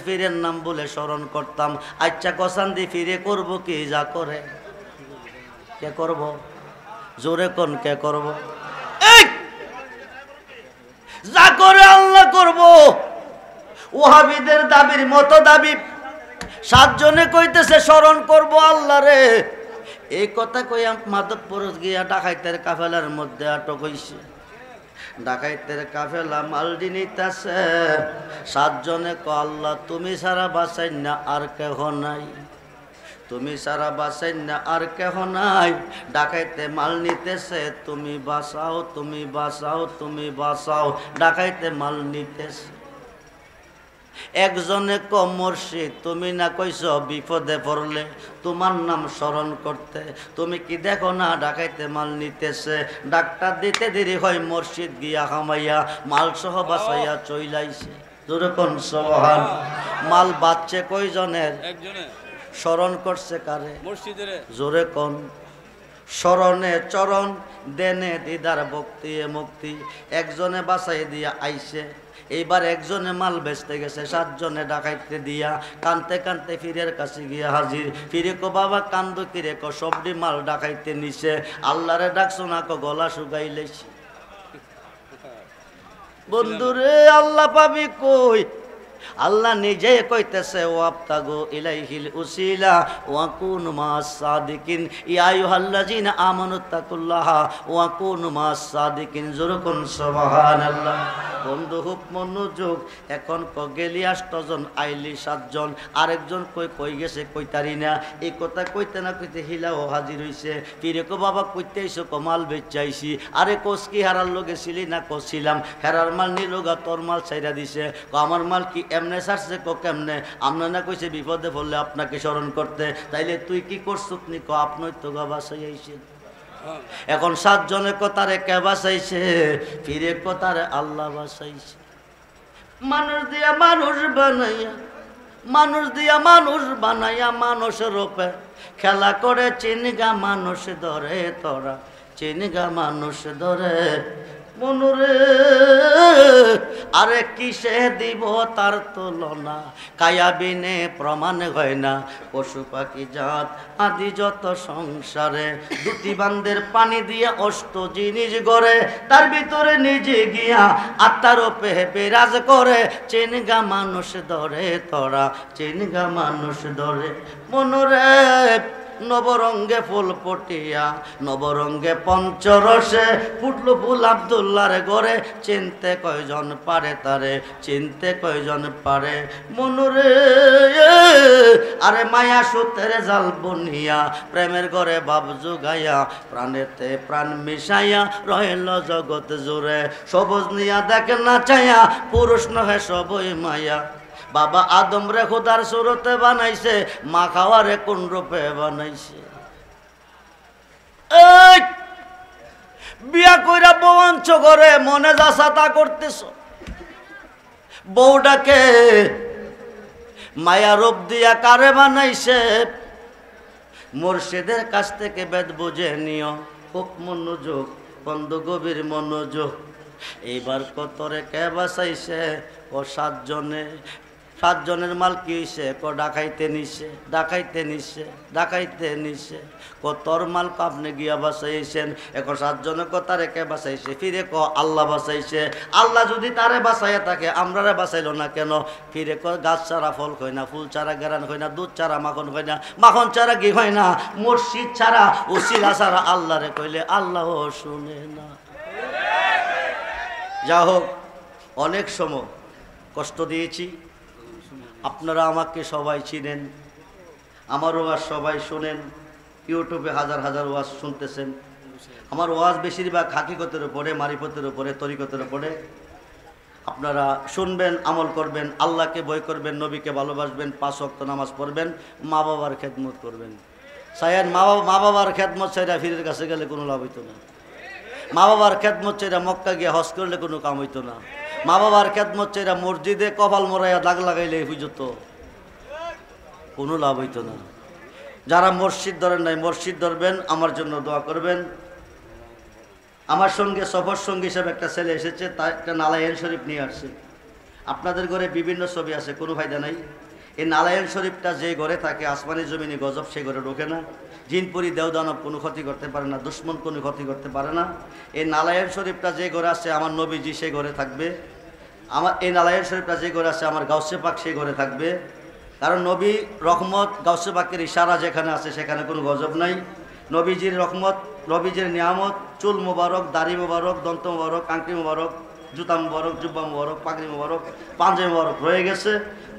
পীরের নাম বলে স্মরণ করতাম। আচ্ছা কসান দি ফিরে করব কি যা করে? কে করব? জোরে কোন কে করব? যা করে আল্লাহ করব। ওহাবিদের দাবির মতো দাবি। 7 জনে কইতেছে স্মরণ করব আল্লাহ রে। এই কথা কইয়া মাধবপুর গিয়া ডাকাইতের কাফেলার মধ্যে আটক হইছে। ডাকাইতের কাফেলা মালডি নিতেছে। 7 জনে ক আল্লাহ তুমি ছাড়া বাঁচাই না আর কেহ নাই, তুমি সারা বাঁচাই না আর কেহ নাই। ডাকাইতে মাল নিতেছে, তুমি বাঁচাও, তুমি বাঁচাও, তুমি বাঁচাও। ডাকাইতে মাল নিতেছে। একজনে ক মুর্শিদ তুমি না কইছ বিপদে পড়লে তোমার নাম স্মরণ করতে, তুমি কি দেখো না ডাকাইতে মাল নিতেছে। ডাক্তার দিতে দেরি হয়, মুর্শিদ গিয়া খামাইয়া মাল সহ বাঁচাইয়া চইলাইছে। যেরকম সুবহান। মাল বাচ্চে কয়জনের? স্মরণ করছে কারে? জোরে কোন। স্মরণে চরণ দেনে দিদার ভক্তি মুক্তি। একজনে বাঁচাই দিয়া আইছে। এইবার একজনে মাল বেচতে গেছে, 7 জনে ডাকাইতে দিয়া কানতে কানতে ফিরের কাছে গিয়া হাজির। ফিরে কো বাবা কান্দো কিরে? ক সবডি মাল ডাকাইতে নিছে। আল্লাহরে ডাকছো না? ক গলা শুকাইলেছি। বন্ধুরে আল্লাহ পাবি কই? আল্লাহ নিজে কইতেছে ওয়াবতাগু ইলাইহিল উসিলা ওয়া কুনু মাস সাদিকিন। ইয়া আইয়ুহাল্লাযিনা আমানুত্তাকুল্লাহা ওয়া কুনু মাস সাদিকিন। জোরকুন সুবহানাল্লাহ। বন্ধু খুব মনোযোগ। এখন গেলি 8 জন, আইলি 7 জন। আরেকজন কই গেছে কইতারি না। এই কথা কইতে না কইতে হিলাও হাজির হইছে। ফিরে কো বাবা কইতে আইছো? কমাল বেচাইছি। আরে কোস কি হারার লগে ছিলি না? কছিলাম। হেরার মাল নিলোগা, তোর মাল ছাইরা দিছে। আমার মাল কি এমনে ছাড়ছে? ক কেমনে? আমরা না কইছে বিপদে পড়লে আপনাকে স্মরণ করতে, তাইলে তুই কি করছুক নি? ক আপনই তো গা বাসাই আইছে। এখন 7 জনে কথারে কে বাঁচাইছে? ফিরে কথারে আল্লাহ বাঁচাইছে। মানুষ দিয়া মানুষ বানাইয়া, মানুষ দিয়া মানুষ বানাইয়া মানুষের রূপে খেলা করে চিনগা মানুষ ধরে তোরা, চিনগা মানুষ ধরে মনুরে। আরে কিসে দিব তার তুলনা, কায়াবিনে প্রমাণ হয় না। পশু পাখি জাত আদি যত সংসারে, 2টি বান্দের পানি দিয়ে 8 জিনিস গড়ে। তার ভিতরে নিজে গিয়া আত্মার রূপে বিরাজ করে। চিনগা মানুষ ধরে তোরা, চিনগা মানুষ ধরে মনুরে। নবরঙ্গে ফুল পটিয়া, নবরঙ্গে পঞ্চরসে ফুটলো ফুল আব্দুল্লাহর ঘরে। চিনতে কয়জন পারে তারে, চিনতে কয়জন পারে মনুরে। আরে মায়া সুতের জাল বনিয়া, প্রেমের ঘরে ভাব জুগাইয়া, প্রাণেতে প্রাণ মিশাইয়া রহিল জগৎ জুড়ে। সবুজ নিয়া দেখে না চাইয়া, পুরুষ নহে সবই মায়া। বাবা আদম রে খোদার সুরতে বানাইছে, মা খাওয়ারে কোন রূপে বানাইছে? বিয়া কইরা বঞ্চ করে মনে যাসা তা করতেছ। বউটাকে মায়া রূপ দিয়া কারে বানাইছে, মুর্শিদের কাছ থেকে বেদ বুঝে নিও, খুব মনোযোগ, বন্ধ গভীর মনোযোগ। এইবার কতরে কে বাঁচাইছে? ও 7 জনে। 7 জনের মাল কি হইছে? ডাকাইতে নিছে, ডাকাইতে নিছে, ডাকাইতে নিছে। তোর মাল আপনি গিয়া বাঁচাইছেন। 7 জনে তারে কে বাঁচাইছে? ফিরে আল্লাহ বাঁচাইছে। আল্লাহ যদি তারে বাঁচাইয়া থাকে আমরারে বাঁচাইল না কেন? ফিরে গাছ ছাড়া ফল হয় না, ফুল ছাড়া গেরান হয় না, দুধ ছাড়া মাখন হয় না, মাখন ছাড়া ঘি হয় না, মসজিদ ছাড়া উসিলা ছাড়া আল্লাহরে কইলে আল্লাহ শুনে না। যা হোক, অনেক সময় কষ্ট দিয়েছি, আপনারা আমাকে সবাই চিনেন, আমার ওয়াজ সবাই শোনেন, ইউটিউবে হাজার হাজার ওয়াজ শুনতেছেন। আমার ওয়াজ বেশিরভাগ হাকিকতের উপরে, মারিফতের উপরে, তরিকতের উপরে। আপনারা শুনবেন, আমল করবেন, আল্লাহকে ভয় করবেন, নবীকে ভালোবাসবেন, 5 ওয়াক্ত নামাজ পড়বেন, মা বাবার খেদমত করবেন। সায়ান মা বাবার খেদমত চাইরা ফিরের কাছে গেলে কোনো লাভ হইতো না। মা বাবার খেদমত চাইরা মক্কা গিয়ে হজ করলে কোনো কাম হইতো না। মা বাবার খেদমত চাইরা মসজিদে কপাল মরাইয়া দাগ লাগাইলে বুঝত কোনো লাভ হইতো না। যারা মসজিদ ধরেন নাই, মসজিদ ধরবেন, আমার জন্য দোয়া করবেন। আমার সঙ্গে সফর সঙ্গী হিসেবে একটা ছেলে এসেছে, তার একটা নালায়েন শরীফ নিয়ে আসছে। আপনাদের ঘরে বিভিন্ন ছবি আছে, কোনো ফায়দা নাই। এই নালায়েন শরীফটা যে ঘরে থাকে, আসমানি জমিনি গজব সেই ঘরে ঢোকে না, জিনপুরি দেওদানব কোনো ক্ষতি করতে পারে না, দুশ্মন কোনো ক্ষতি করতে পারে না। এই নালায়েন শরীফটা যে ঘরে আছে আমার নবীজি সেই ঘরে থাকবে। এই নালায়েন শরীফটা যে ঘরে আছে আমার গাউসে পাক সেই ঘরে থাকবে। কারণ নবী রহমত, গাউসে পাকের ইশারা যেখানে আছে সেখানে কোনো গজব নাই। নবীজির রহমত, নবীজির নিয়ামত, চুল মোবারক, দাড়ি মোবারক, দন্ত মোবারক, আংটি মোবারক, জুতা মোবারক, জুব্বা মোবারক, পাগড়ি মোবারক, পাঞ্জাবি মোবারক রয়ে গেছে।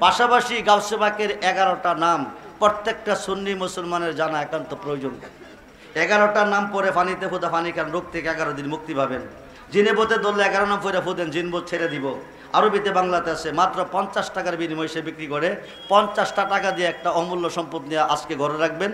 পাশাপাশি গাউসে পাকের 11টা নাম প্রত্যেকটা সুন্নি মুসলমানের জানা একান্ত প্রয়োজন। 11টার নাম পরে পানিতে ফোঁদা পানি খান, রোগ থেকে 11 দিন মুক্তি পাবেন। জিনে বোতে ধরলে 11 নাম পরে ফোদেন, জিন বোধ ছেড়ে দিব। আরবিতে বাংলাতে আছে, মাত্র 50 টাকার বিনিময়ে সে বিক্রি করে। 50টা টাকা দিয়ে একটা অমূল্য সম্পদ নিয়ে আজকে ঘরে রাখবেন,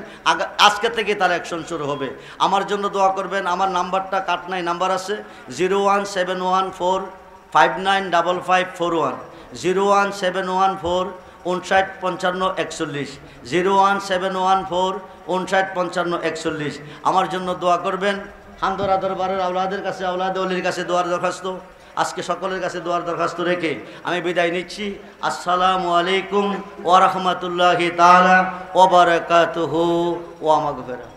আজকে থেকে তার অ্যাকশন শুরু হবে। আমার জন্য দোয়া করবেন। আমার নাম্বারটা কাটনাই নাম্বার আছে 01714595541, 01714595541, 01714595541। আমার জন্য দোয়া করবেন। হান্দরা দরবারের আওলাদের কাছে, আওলাদে ওলির কাছে দোয়ার দরখাস্ত, আজকে সকলের কাছে দোয়ার দরখাস্ত রেখে আমি বিদায় নিচ্ছি। আসসালামু আলাইকুম ওয়া রাহমাতুল্লাহি তাআলা ওয়া বারাকাতুহু ওয়া মাগফিরাহ।